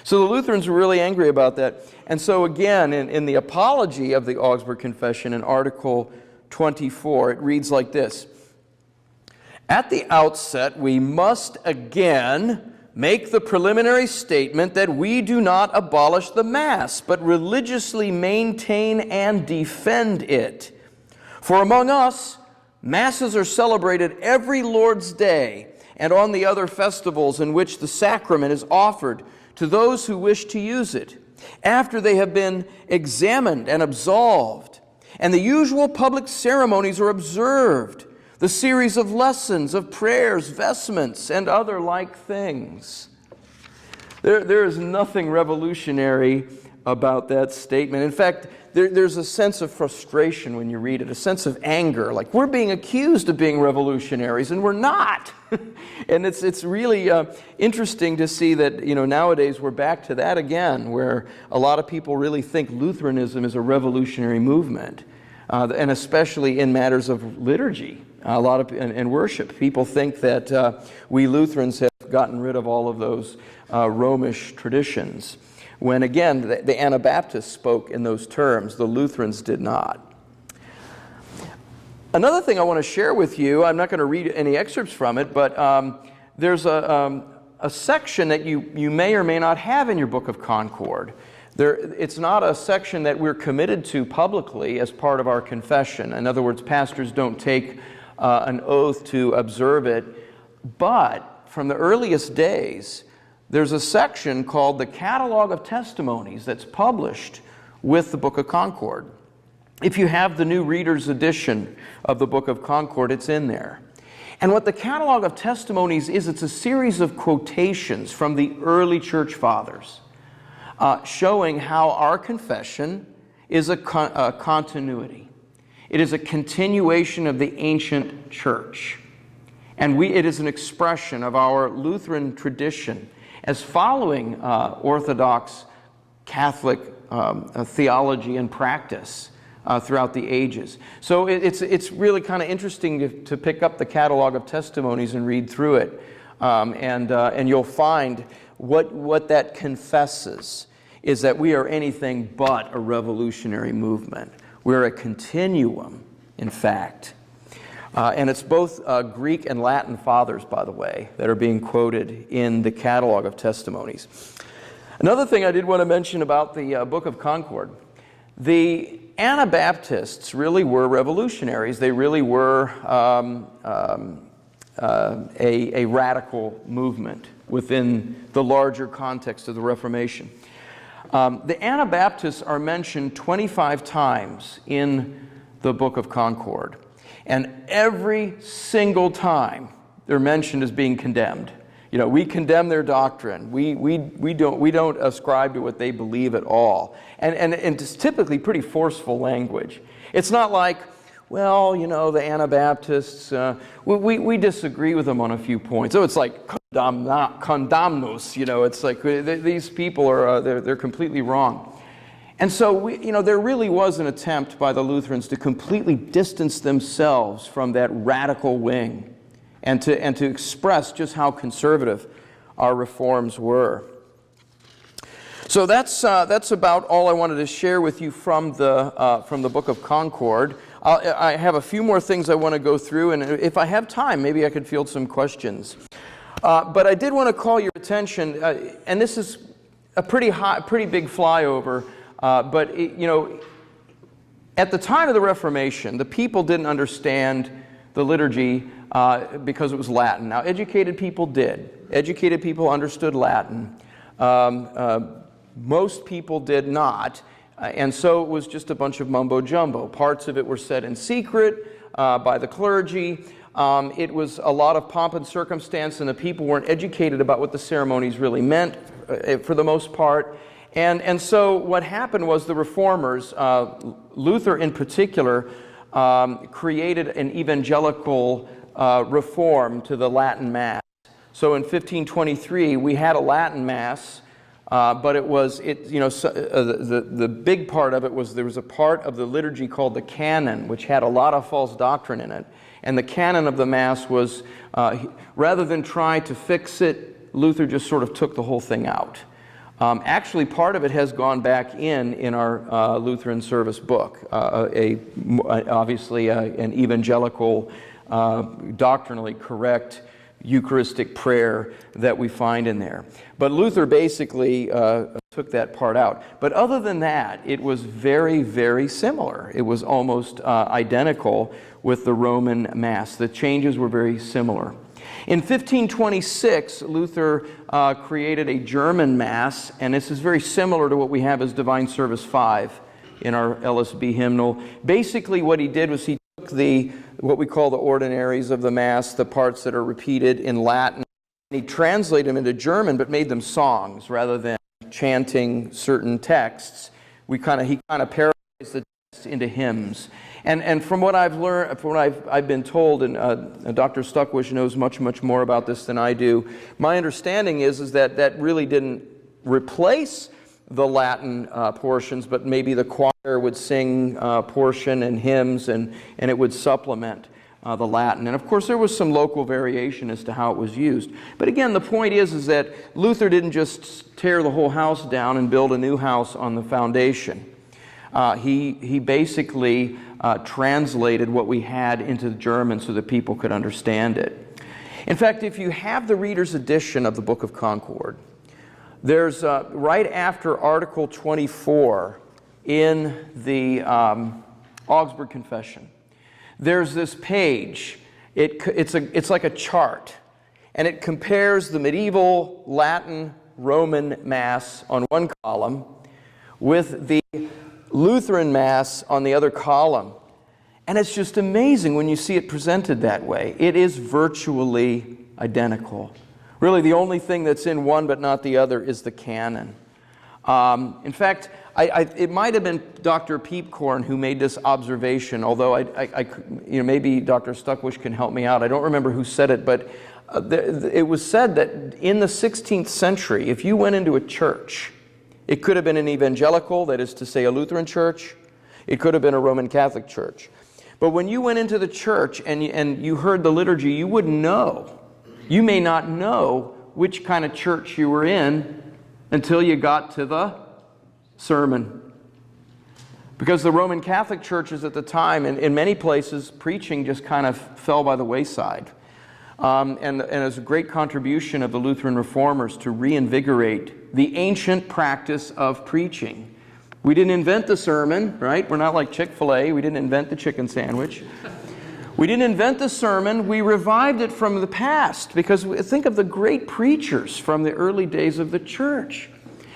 So the Lutherans were really angry about that. And so again, in the Apology of the Augsburg Confession in Article 24, it reads like this: at the outset, we must again make the preliminary statement that we do not abolish the Mass, but religiously maintain and defend it. For among us, Masses are celebrated every Lord's Day and on the other festivals in which the sacrament is offered to those who wish to use it, after they have been examined and absolved, and the usual public ceremonies are observed, the series of lessons, of prayers, vestments, and other like things. There is nothing revolutionary about that statement. In fact, there's a sense of frustration when you read it, a sense of anger, like we're being accused of being revolutionaries, and we're not. And it's really interesting to see that, nowadays we're back to that again, where a lot of people really think Lutheranism is a revolutionary movement, and especially in matters of liturgy, and worship. People think that we Lutherans have gotten rid of all of those Romish traditions, when again the Anabaptists spoke in those terms, the Lutherans did not. Another thing I want to share with you, I'm not going to read any excerpts from it, but there's a section that you may or may not have in your Book of Concord. It's not a section that we're committed to publicly as part of our confession. In other words, pastors don't take an oath to observe it, but from the earliest days, there's a section called the Catalog of Testimonies that's published with the Book of Concord. If you have the New Reader's Edition of the Book of Concord, it's in there. And what the Catalog of Testimonies is, it's a series of quotations from the early church fathers, showing how our confession is a continuity. It is a continuation of the ancient church. And it is an expression of our Lutheran tradition as following Orthodox Catholic theology and practice throughout the ages. So it's really kind of interesting to pick up the Catalog of Testimonies and read through it. And you'll find what that confesses is that we are anything but a revolutionary movement. We're a continuum, in fact. And it's both Greek and Latin fathers, by the way, that are being quoted in the Catalog of Testimonies. Another thing I did want to mention about the Book of Concord, the Anabaptists really were revolutionaries. They really were a radical movement within the larger context of the Reformation. The Anabaptists are mentioned 25 times in the Book of Concord. And every single time they're mentioned as being condemned. You know, we condemn their doctrine. We don't ascribe to what they believe at all. And it's typically pretty forceful language. It's not like, well, you know, the Anabaptists, we disagree with them on a few points. So it's like condamnus, you know, it's like these people are, they're completely wrong. And so, there really was an attempt by the Lutherans to completely distance themselves from that radical wing and to express just how conservative our reforms were. So that's about all I wanted to share with you from the Book of Concord. I have a few more things I want to go through, and if I have time, maybe I could field some questions. But I did want to call your attention, and this is a pretty big flyover. But at the time of the Reformation, the people didn't understand the liturgy because it was Latin. Now, educated people did. Educated people understood Latin. Most people did not. And so it was just a bunch of mumbo-jumbo. Parts of it were said in secret by the clergy. It was a lot of pomp and circumstance, and the people weren't educated about what the ceremonies really meant for the most part. And so what happened was the Reformers, Luther in particular, created an evangelical reform to the Latin Mass. So in 1523, we had a Latin Mass, but the big part of it was there was a part of the liturgy called the canon, which had a lot of false doctrine in it. And the canon of the Mass was, rather than try to fix it, Luther just sort of took the whole thing out. Actually, part of it has gone back in our Lutheran service book, obviously an evangelical, doctrinally correct Eucharistic prayer that we find in there. But Luther basically took that part out. But other than that, it was very, very similar. It was almost identical with the Roman Mass. The changes were very similar. In 1526, Luther created a German Mass, and this is very similar to what we have as Divine Service 5 in our LSB hymnal. Basically, what he did was he took what we call the ordinaries of the Mass, the parts that are repeated in Latin, and he translated them into German, but made them songs rather than chanting certain texts. He kind of paraphrased the text into hymns. And from what I've learned, from what I've been told, and Dr. Stuckwish knows much more about this than I do, my understanding is that that really didn't replace the Latin portions, but maybe the choir would sing portion and hymns, and it would supplement the Latin. And of course, there was some local variation as to how it was used. But again, the point is that Luther didn't just tear the whole house down and build a new house on the foundation. He basically translated what we had into German so that people could understand it. In fact, if you have the Reader's Edition of the Book of Concord, there's right after Article 24 in the Augsburg Confession, there's this page. It's like a chart, and it compares the medieval Latin Roman Mass on one column with the Lutheran Mass on the other column. And it's just amazing when you see it presented that way. It is virtually identical. Really, the only thing that's in one but not the other is the canon. In fact, it might have been Dr. Peepcorn who made this observation, although maybe Dr. Stuckwish can help me out. I don't remember who said it, but it was said that in the 16th century, if you went into a church, it could have been an evangelical, that is to say a Lutheran church. It could have been a Roman Catholic church. But when you went into the church and you heard the liturgy, you wouldn't know. You may not know which kind of church you were in until you got to the sermon. Because the Roman Catholic churches at the time, and in many places, preaching just kind of fell by the wayside. And it was a great contribution of the Lutheran Reformers to reinvigorate the ancient practice of preaching. We didn't invent the sermon, right? We're not like Chick-fil-A. We didn't invent the chicken sandwich. We didn't invent the sermon. We revived it from the past, because think of the great preachers from the early days of the church.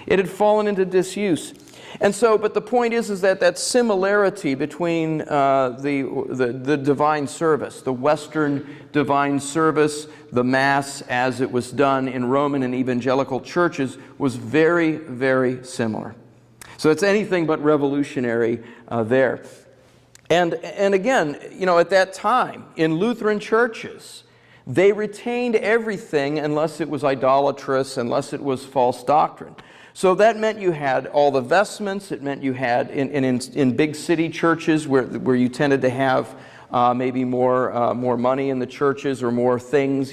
It had fallen into disuse. And so, but the point is that that similarity between the divine service, the Western divine service, the Mass as it was done in Roman and evangelical churches, was very, very similar. So it's anything but revolutionary there. And again, at that time, in Lutheran churches, they retained everything unless it was idolatrous, unless it was false doctrine. So that meant you had all the vestments. It meant you had, in big city churches where you tended to have maybe more money in the churches or more things.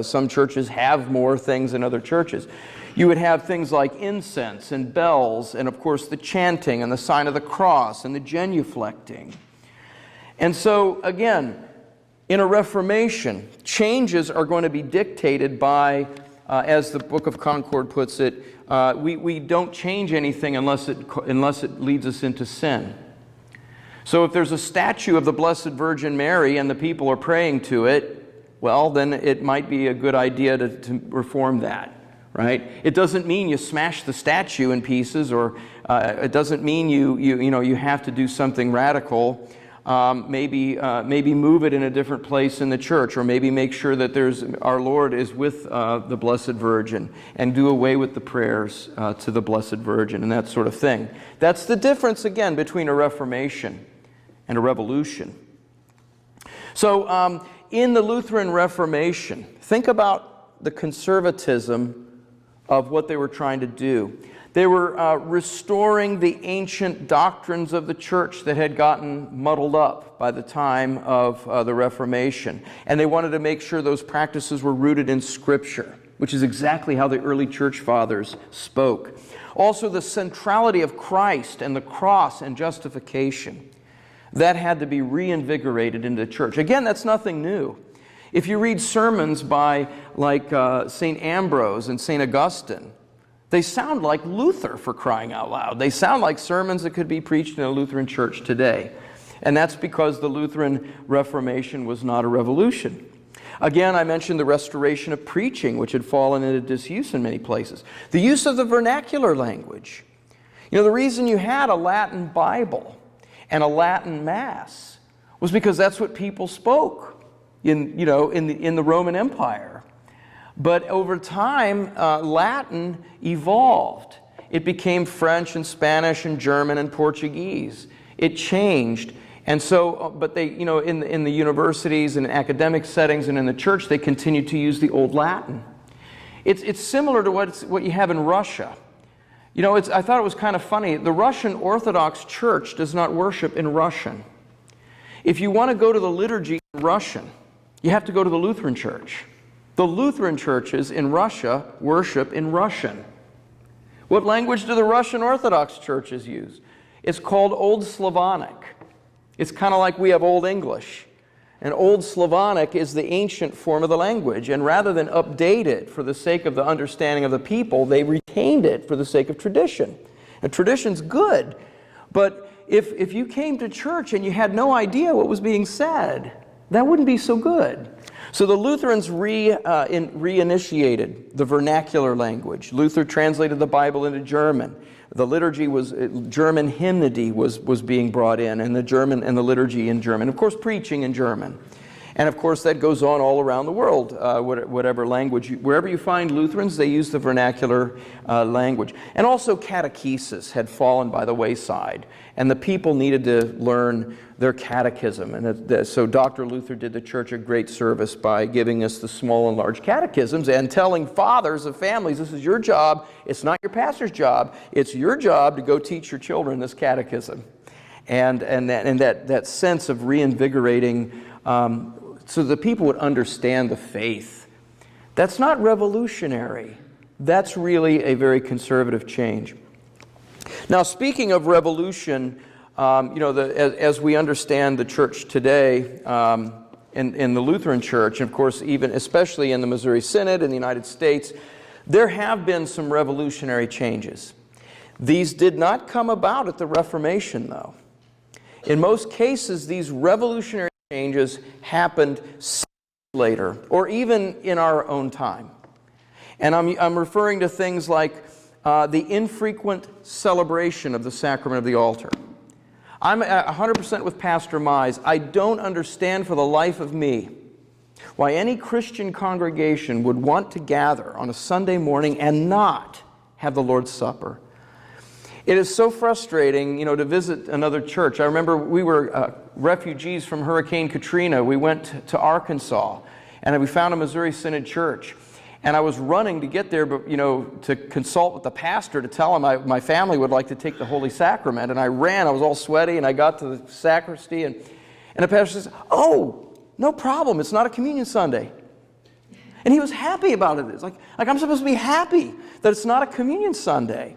Some churches have more things than other churches. You would have things like incense and bells and, of course, the chanting and the sign of the cross and the genuflecting. And so, again, in a Reformation, changes are going to be dictated by, as the Book of Concord puts it, we don't change anything unless it leads us into sin. So if there's a statue of the Blessed Virgin Mary and the people are praying to it, well, then it might be a good idea to reform that, right? It doesn't mean you smash the statue in pieces, or it doesn't mean you have to do something radical. Maybe move it in a different place in the church, or maybe make sure that our Lord is with the Blessed Virgin, and do away with the prayers to the Blessed Virgin and that sort of thing. That's the difference, again, between a Reformation and a revolution. So in the Lutheran Reformation, think about the conservatism of what they were trying to do. They were restoring the ancient doctrines of the church that had gotten muddled up by the time of the Reformation. And they wanted to make sure those practices were rooted in Scripture, which is exactly how the early church fathers spoke. Also, the centrality of Christ and the cross and justification, that had to be reinvigorated into the church. Again, that's nothing new. If you read sermons by St. Ambrose and St. Augustine, they sound like Luther, for crying out loud. They sound like sermons that could be preached in a Lutheran church today. And that's because the Lutheran Reformation was not a revolution. Again, I mentioned the restoration of preaching, which had fallen into disuse in many places. The use of the vernacular language. The reason you had a Latin Bible and a Latin Mass was because that's what people spoke in the Roman Empire. But over time, Latin evolved. It became French and Spanish and German and Portuguese. It changed. And so, but they, in the universities and academic settings and in the church, they continued to use the Old Latin. It's similar to what you have in Russia. I thought it was kind of funny. The Russian Orthodox Church does not worship in Russian. If you want to go to the liturgy in Russian, you have to go to the Lutheran Church. The Lutheran churches in Russia worship in Russian. What language do the Russian Orthodox churches use? It's called Old Slavonic. It's kind of like we have Old English. And Old Slavonic is the ancient form of the language. And rather than update it for the sake of the understanding of the people, they retained it for the sake of tradition. And tradition's good. But if you came to church and you had no idea what was being said, that wouldn't be so good. So the Lutherans reinitiated the vernacular language. Luther translated the Bible into German. The liturgy was, German hymnody was being brought in, and the liturgy in German. Of course, preaching in German. And of course, that goes on all around the world, whatever language. Wherever you find Lutherans, they use the vernacular language. And also catechesis had fallen by the wayside, and the people needed to learn their catechism. And so Dr. Luther did the church a great service by giving us the small and large catechisms and telling fathers of families, this is your job, it's not your pastor's job, it's your job to go teach your children this catechism. And that sense of reinvigorating so the people would understand the faith. That's not revolutionary. That's really a very conservative change. Now, speaking of revolution, as we understand the church today, in the Lutheran Church, and of course, especially in the Missouri Synod in the United States, there have been some revolutionary changes. These did not come about at the Reformation, though. In most cases, these revolutionary changes happened later, or even in our own time. And I'm referring to things like the infrequent celebration of the sacrament of the altar. I'm 100% with Pastor Mize. I don't understand for the life of me why any Christian congregation would want to gather on a Sunday morning and not have the Lord's Supper. It is so frustrating, to visit another church. I remember we were refugees from Hurricane Katrina. We went to Arkansas, and we found a Missouri Synod church. And I was running to get there, but to consult with the pastor to tell him my family would like to take the Holy Sacrament. And I ran. I was all sweaty, and I got to the sacristy, and the pastor says, "Oh, no problem. It's not a communion Sunday." And he was happy about it. It's like I'm supposed to be happy that it's not a communion Sunday.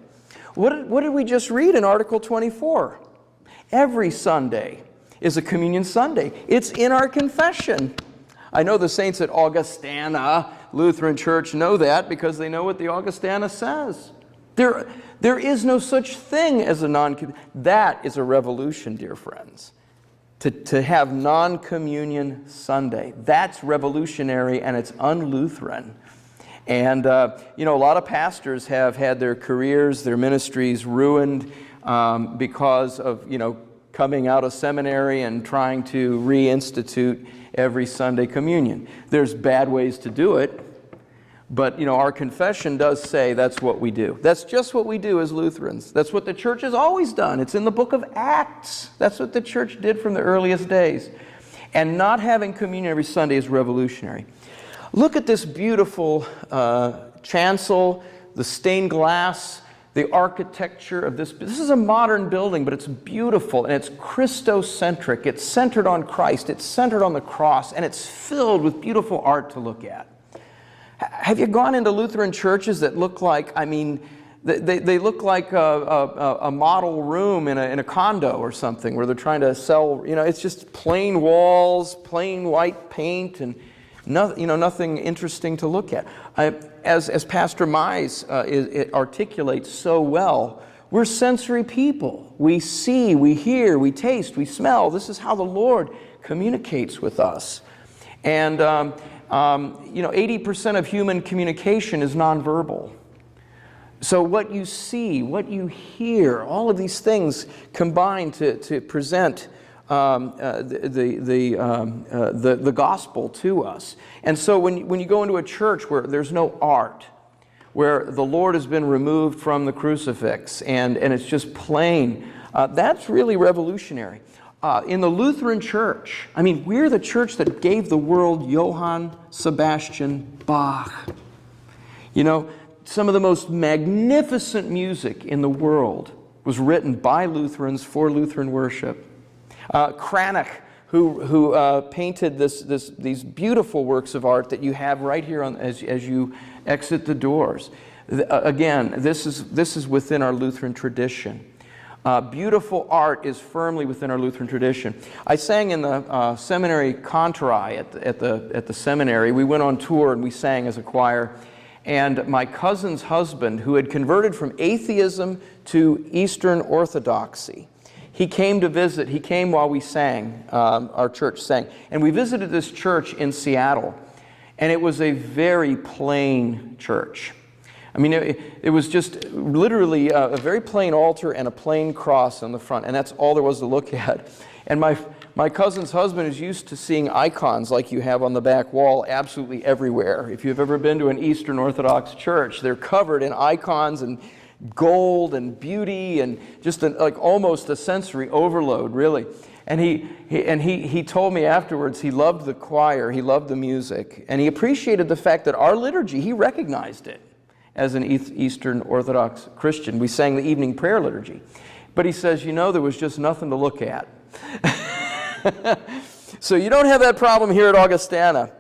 What did we just read in Article 24? Every Sunday is a communion Sunday. It's in our confession. I know the saints at Augustana Lutheran Church know that because they know what the Augustana says. There is no such thing as a non-communion. That is a revolution, dear friends. To have non-communion Sunday. That's revolutionary, and it's un-Lutheran. And, a lot of pastors have had their careers, their ministries ruined because of, coming out of seminary and trying to reinstitute every Sunday communion. There's bad ways to do it, but, our confession does say that's what we do. That's just what we do as Lutherans. That's what the church has always done. It's in the book of Acts. That's what the church did from the earliest days. And not having communion every Sunday is revolutionary. Look at this beautiful chancel, the stained glass, the architecture of this. This is a modern building, but it's beautiful, and it's Christocentric. It's centered on Christ. It's centered on the cross, and it's filled with beautiful art to look at. Have you gone into Lutheran churches that look like, they look like a model room in a condo or something where they're trying to sell, it's just plain walls, plain white paint, and nothing interesting to look at. As Pastor Mize it articulates so well, we're sensory people. We see, we hear, we taste, we smell. This is how the Lord communicates with us. And 80% of human communication is nonverbal. So what you see, what you hear, all of these things combine to present the gospel to us. And so when you go into a church where there's no art, where the Lord has been removed from the crucifix and it's just plain, that's really revolutionary. In the Lutheran Church, we're the church that gave the world Johann Sebastian Bach. Some of the most magnificent music in the world was written by Lutherans for Lutheran worship. Cranach, who painted these beautiful works of art that you have right here as you exit the doors. Again, this is within our Lutheran tradition. Beautiful art is firmly within our Lutheran tradition. I sang in the seminary Contrai at the seminary. We went on tour and we sang as a choir. And my cousin's husband, who had converted from atheism to Eastern Orthodoxy, he came to visit. He came while we sang, our church sang. And we visited this church in Seattle. And it was a very plain church. It was just literally a very plain altar and a plain cross on the front. And that's all there was to look at. And my cousin's husband is used to seeing icons like you have on the back wall absolutely everywhere. If you've ever been to an Eastern Orthodox church, they're covered in icons and gold and beauty and just almost a sensory overload, really. And he told me afterwards he loved the choir, he loved the music, and he appreciated the fact that our liturgy, he recognized it as an Eastern Orthodox Christian. We sang the evening prayer liturgy. But he says, there was just nothing to look at. So you don't have that problem here at Augustana.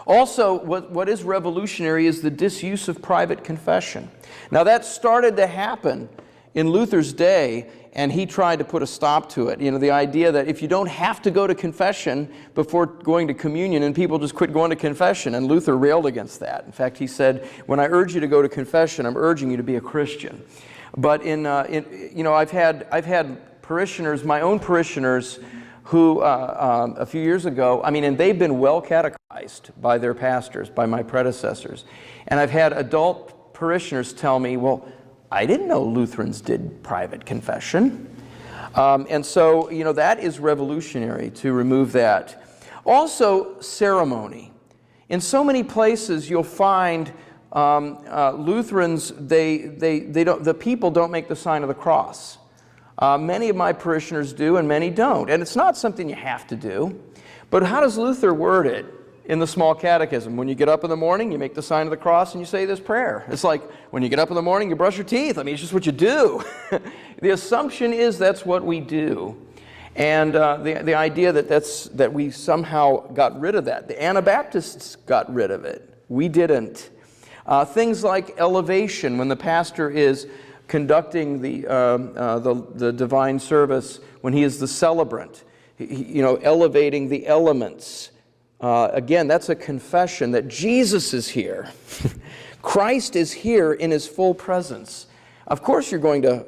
Also, what is revolutionary is the disuse of private confession. Now that started to happen in Luther's day, and he tried to put a stop to it. The idea that if you don't have to go to confession before going to communion, and people just quit going to confession, and Luther railed against that. In fact, he said, when I urge you to go to confession, I'm urging you to be a Christian. But I've had parishioners, my own parishioners, who a few years ago, and they've been well catechized by their pastors, by my predecessors. And I've had adult parishioners tell me, well, I didn't know Lutherans did private confession. And so, that is revolutionary to remove that. Also, ceremony. In so many places, you'll find Lutherans, the people don't make the sign of the cross. Many of my parishioners do, and many don't. And it's not something you have to do. But how does Luther word it in the small catechism? When you get up in the morning, you make the sign of the cross and you say this prayer. It's like when you get up in the morning, you brush your teeth. I mean, it's just what you do. The assumption is that's what we do. And the idea that we somehow got rid of that. The Anabaptists got rid of it. We didn't. Things like elevation, when the pastor is conducting the divine service, when he is the celebrant, elevating the elements. Again, that's a confession that Jesus is here. Christ is here in his full presence. Of course you're going to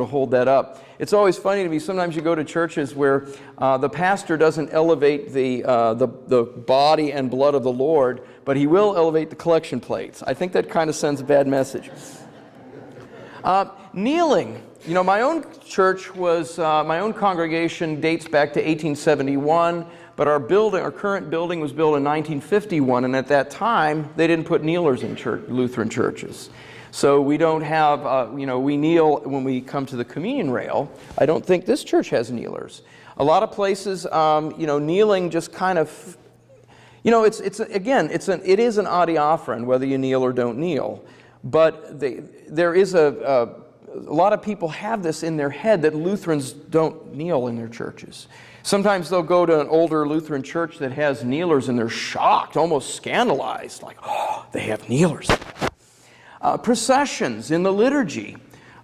hold that up. It's always funny to me, sometimes you go to churches where the pastor doesn't elevate the body and blood of the Lord, but he will elevate the collection plates. I think that kind of sends a bad message. Kneeling. My own church my own congregation dates back to 1871, but our current building was built in 1951, and at that time, they didn't put kneelers in Lutheran churches. So we don't have, we kneel when we come to the communion rail. I don't think this church has kneelers. A lot of places, kneeling just kind of, it is an adiaphoron, whether you kneel or don't kneel. But there is a lot of people have this in their head that Lutherans don't kneel in their churches. Sometimes they'll go to an older Lutheran church that has kneelers and they're shocked, almost scandalized, like, oh, they have kneelers. Processions in the liturgy.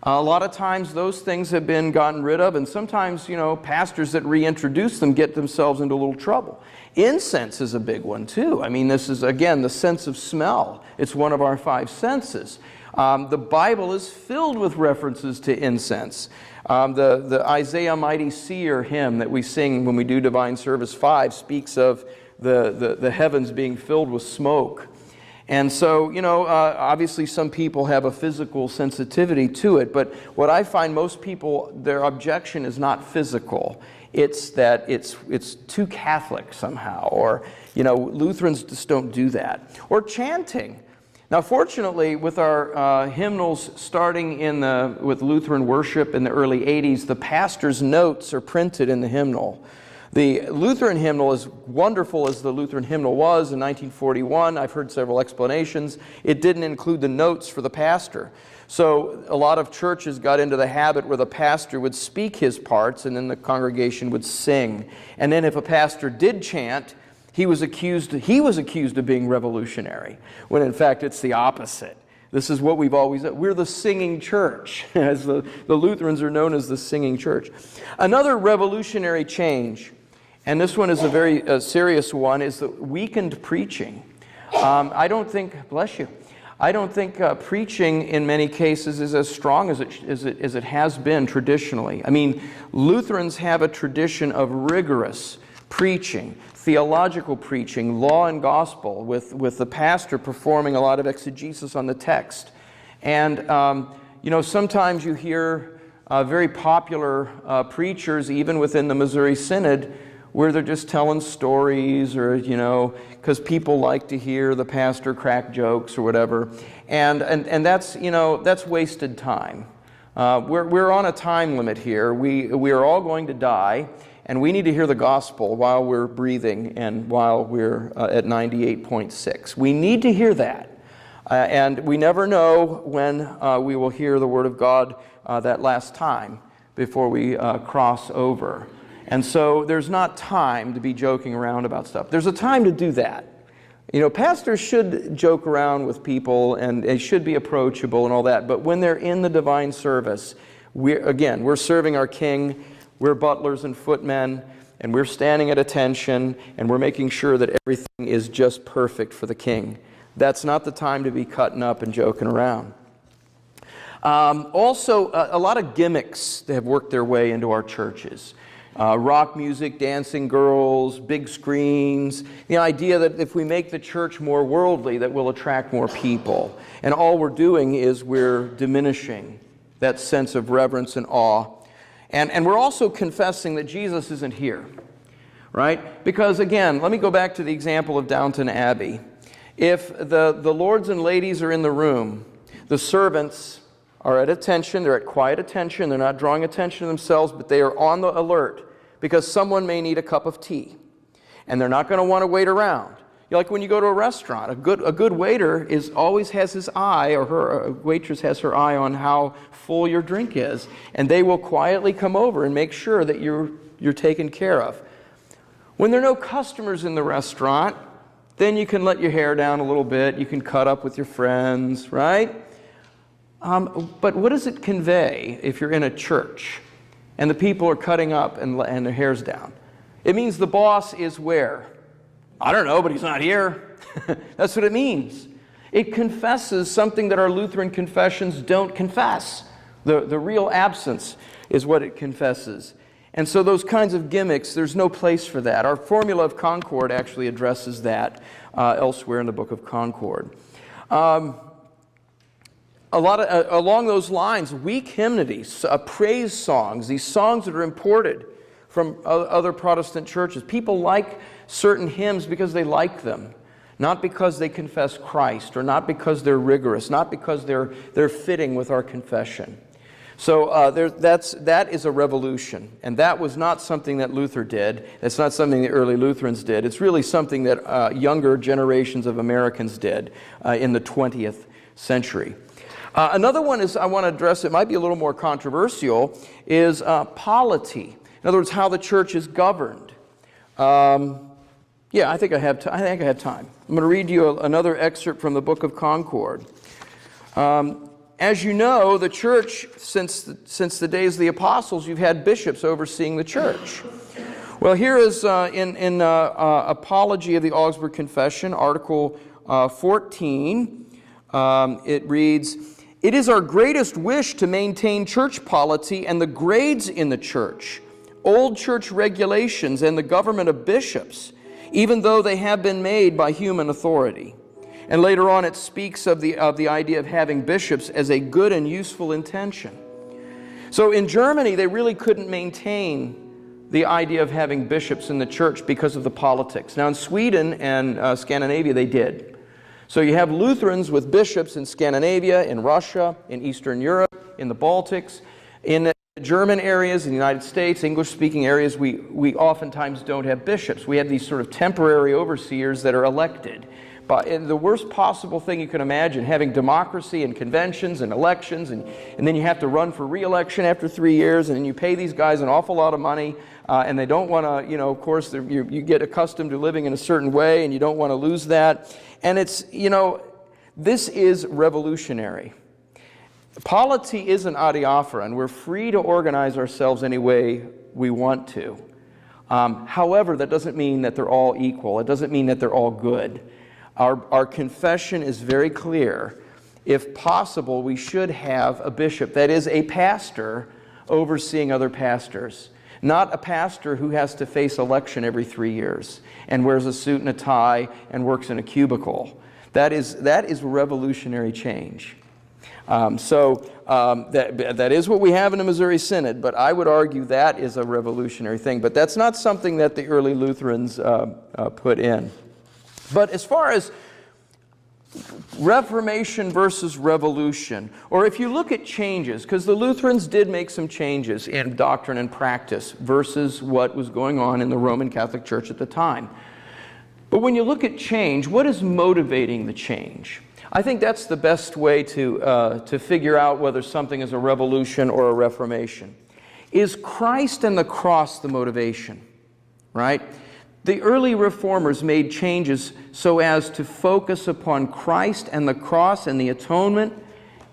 A lot of times those things have been gotten rid of, and sometimes, pastors that reintroduce them get themselves into a little trouble. Incense is a big one, too. I mean, this is, again, the sense of smell. It's one of our 5 senses. The Bible is filled with references to incense. The Isaiah Mighty Seer hymn that we sing when we do Divine Service 5 speaks of the heavens being filled with smoke. And so, obviously some people have a physical sensitivity to it, but what I find most people, their objection is not physical. It's that it's too Catholic somehow, or, Lutherans just don't do that. Or chanting. Now, fortunately, with our hymnals starting with Lutheran worship in the early 80s, the pastor's notes are printed in the hymnal. The Lutheran hymnal, as wonderful as the Lutheran hymnal was in 1941, I've heard several explanations, it didn't include the notes for the pastor. So a lot of churches got into the habit where the pastor would speak his parts and then the congregation would sing. And then if a pastor did chant, he was accused of being revolutionary, when in fact it's the opposite. This is what we're the singing church, as the Lutherans are known as the singing church. Another revolutionary change, and this one is a very serious one, is the weakened preaching. I don't think preaching in many cases is as strong as it has been traditionally. I mean, Lutherans have a tradition of rigorous preaching, theological preaching, law and gospel, with the pastor performing a lot of exegesis on the text. And, sometimes you hear very popular preachers, even within the Missouri Synod, where they're just telling stories or, because people like to hear the pastor crack jokes or whatever. And that's wasted time. We're on a time limit here. We are all going to die, and we need to hear the gospel while we're breathing and while we're at 98.6. We need to hear that. And we never know when we will hear the Word of God that last time before we cross over. And so there's not time to be joking around about stuff. There's a time to do that. Pastors should joke around with people and they should be approachable and all that. But when they're in the divine service, we're serving our King. We're butlers and footmen, and we're standing at attention, and we're making sure that everything is just perfect for the King. That's not the time to be cutting up and joking around. Also, a lot of gimmicks have worked their way into our churches. rock music, dancing girls, big screens, the idea that if we make the church more worldly, that we'll attract more people. And all we're doing is we're diminishing that sense of reverence and awe. And we're also confessing that Jesus isn't here, right? Because again, let me go back to the example of Downton Abbey. If the lords and ladies are in the room, the servants are at attention, they're at quiet attention, they're not drawing attention to themselves, but they are on the alert because someone may need a cup of tea. And they're not going to want to wait around. Like when you go to a restaurant, a good waiter always has his eye, or a waitress has her eye on how full your drink is. And they will quietly come over and make sure that you're taken care of. When there are no customers in the restaurant, then you can let your hair down a little bit, you can cut up with your friends, right? But what does it convey if you're in a church and the people are cutting up and their hair's down? It means the boss is where? I don't know, but he's not here. That's what it means. It confesses something that our Lutheran confessions don't confess. The real absence is what it confesses. And so those kinds of gimmicks, there's no place for that. Our Formula of Concord actually addresses that elsewhere in the Book of Concord. Along those lines, weak hymnodies, praise songs, these songs that are imported from other Protestant churches. People like certain hymns because they like them, not because they confess Christ, or not because they're rigorous, not because they're fitting with our confession. So that is a revolution, and that was not something that Luther did. It's not something the early Lutherans did. It's really something that younger generations of Americans did in the 20th century. Another one is I want to address, it might be a little more controversial, is polity. In other words, how the church is governed. I think I have time. I'm going to read you another excerpt from the Book of Concord. As you know, the church, since the days of the apostles, you've had bishops overseeing the church. Well, here is in Apology of the Augsburg Confession, Article 14. It reads, "It is our greatest wish to maintain church polity and the grades in the church, old church regulations, and the government of bishops, even though they have been made by human authority." And later on it speaks of the idea of having bishops as a good and useful intention. So in Germany, they really couldn't maintain the idea of having bishops in the church because of the politics. Now in Sweden and Scandinavia, they did. So you have Lutherans with bishops in Scandinavia, in Russia, in Eastern Europe, in the Baltics. In the German areas, in the United States, English-speaking areas, we oftentimes don't have bishops. We have these sort of temporary overseers that are elected. But the worst possible thing you can imagine, having democracy and conventions and elections, and then you have to run for re-election after 3 years, and then you pay these guys an awful lot of money, and they don't want to, of course, you get accustomed to living in a certain way, and you don't want to lose that. And it's, this is revolutionary. Polity is an adiaphora, and we're free to organize ourselves any way we want to. However, that doesn't mean that they're all equal. It doesn't mean that they're all good. Our confession is very clear. If possible, we should have a bishop, that is, a pastor, overseeing other pastors. Not a pastor who has to face election every 3 years and wears a suit and a tie and works in a cubicle. That is revolutionary change. That is what we have in the Missouri Synod, but I would argue that is a revolutionary thing. But that's not something that the early Lutherans put in. But as far as Reformation versus revolution, or if you look at changes, because the Lutherans did make some changes in doctrine and practice versus what was going on in the Roman Catholic Church at the time. But when you look at change, what is motivating the change? I think that's the best way to figure out whether something is a revolution or a reformation. Is Christ and the cross the motivation, right? The early reformers made changes so as to focus upon Christ and the cross and the atonement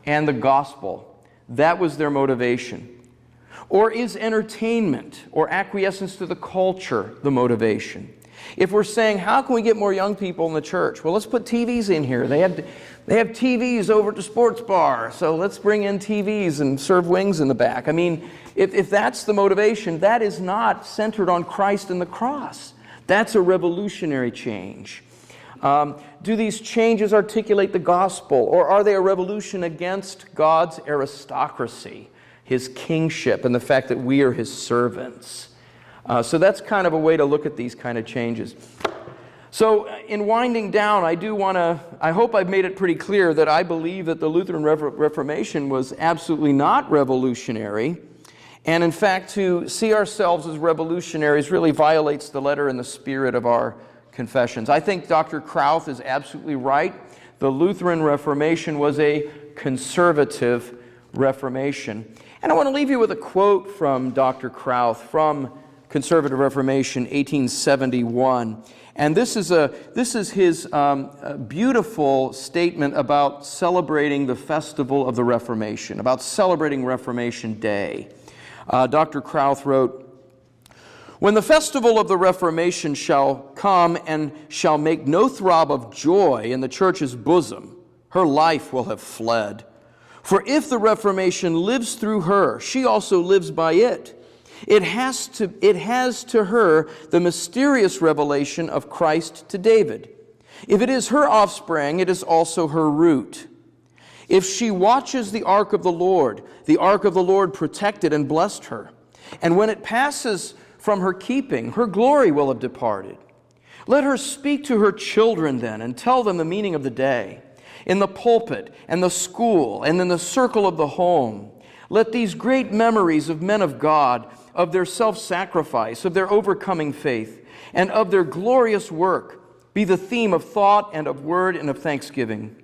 and the gospel. That was their motivation. Or is entertainment or acquiescence to the culture the motivation? If we're saying, how can we get more young people in the church? Well, let's put TVs in here. They have TVs over at the sports bar, so let's bring in TVs and serve wings in the back. I mean, if that's the motivation, that is not centered on Christ and the cross. That's a revolutionary change. Do these changes articulate the gospel, or are they a revolution against God's aristocracy, His kingship, and the fact that we are His servants? So that's kind of a way to look at these kind of changes. So in winding down, I hope I've made it pretty clear that I believe that the Lutheran Reformation was absolutely not revolutionary. And in fact, to see ourselves as revolutionaries really violates the letter and the spirit of our confessions. I think Dr. Krauth is absolutely right. The Lutheran Reformation was a conservative Reformation. And I want to leave you with a quote from Dr. Krauth from Conservative Reformation, 1871. And this is his beautiful statement about celebrating the festival of the Reformation, about celebrating Reformation Day. Dr. Krauth wrote, "When the festival of the Reformation shall come and shall make no throb of joy in the church's bosom, her life will have fled. For if the Reformation lives through her, she also lives by it. It has to her the mysterious revelation of Christ to David. If it is her offspring, it is also her root. If she watches the ark of the Lord protected and blessed her. And when it passes from her keeping, her glory will have departed. Let her speak to her children then and tell them the meaning of the day. In the pulpit and the school and in the circle of the home, let these great memories of men of God, of their self-sacrifice, of their overcoming faith, and of their glorious work be the theme of thought and of word and of thanksgiving.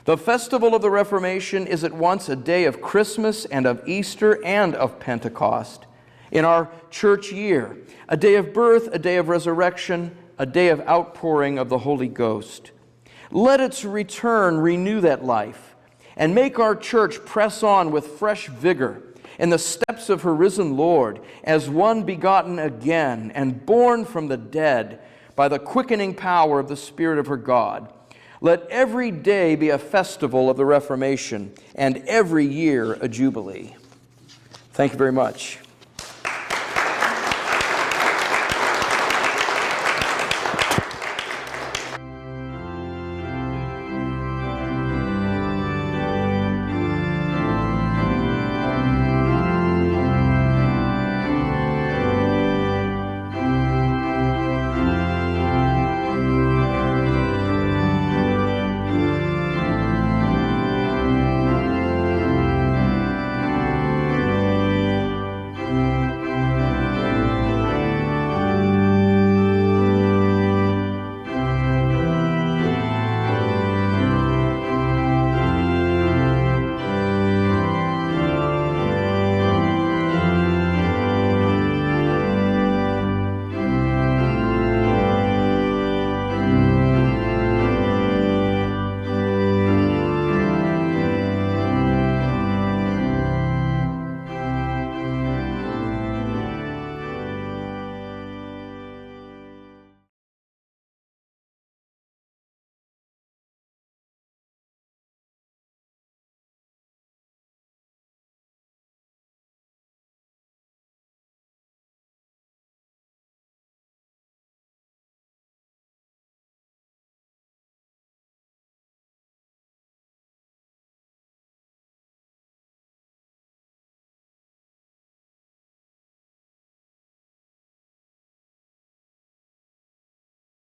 The festival of the Reformation is at once a day of Christmas and of Easter and of Pentecost. In our church year, a day of birth, a day of resurrection, a day of outpouring of the Holy Ghost. Let its return renew that life and make our church press on with fresh vigor in the steps of her risen Lord as one begotten again and born from the dead by the quickening power of the Spirit of her God. Let every day be a festival of the Reformation and every year a jubilee." Thank you very much.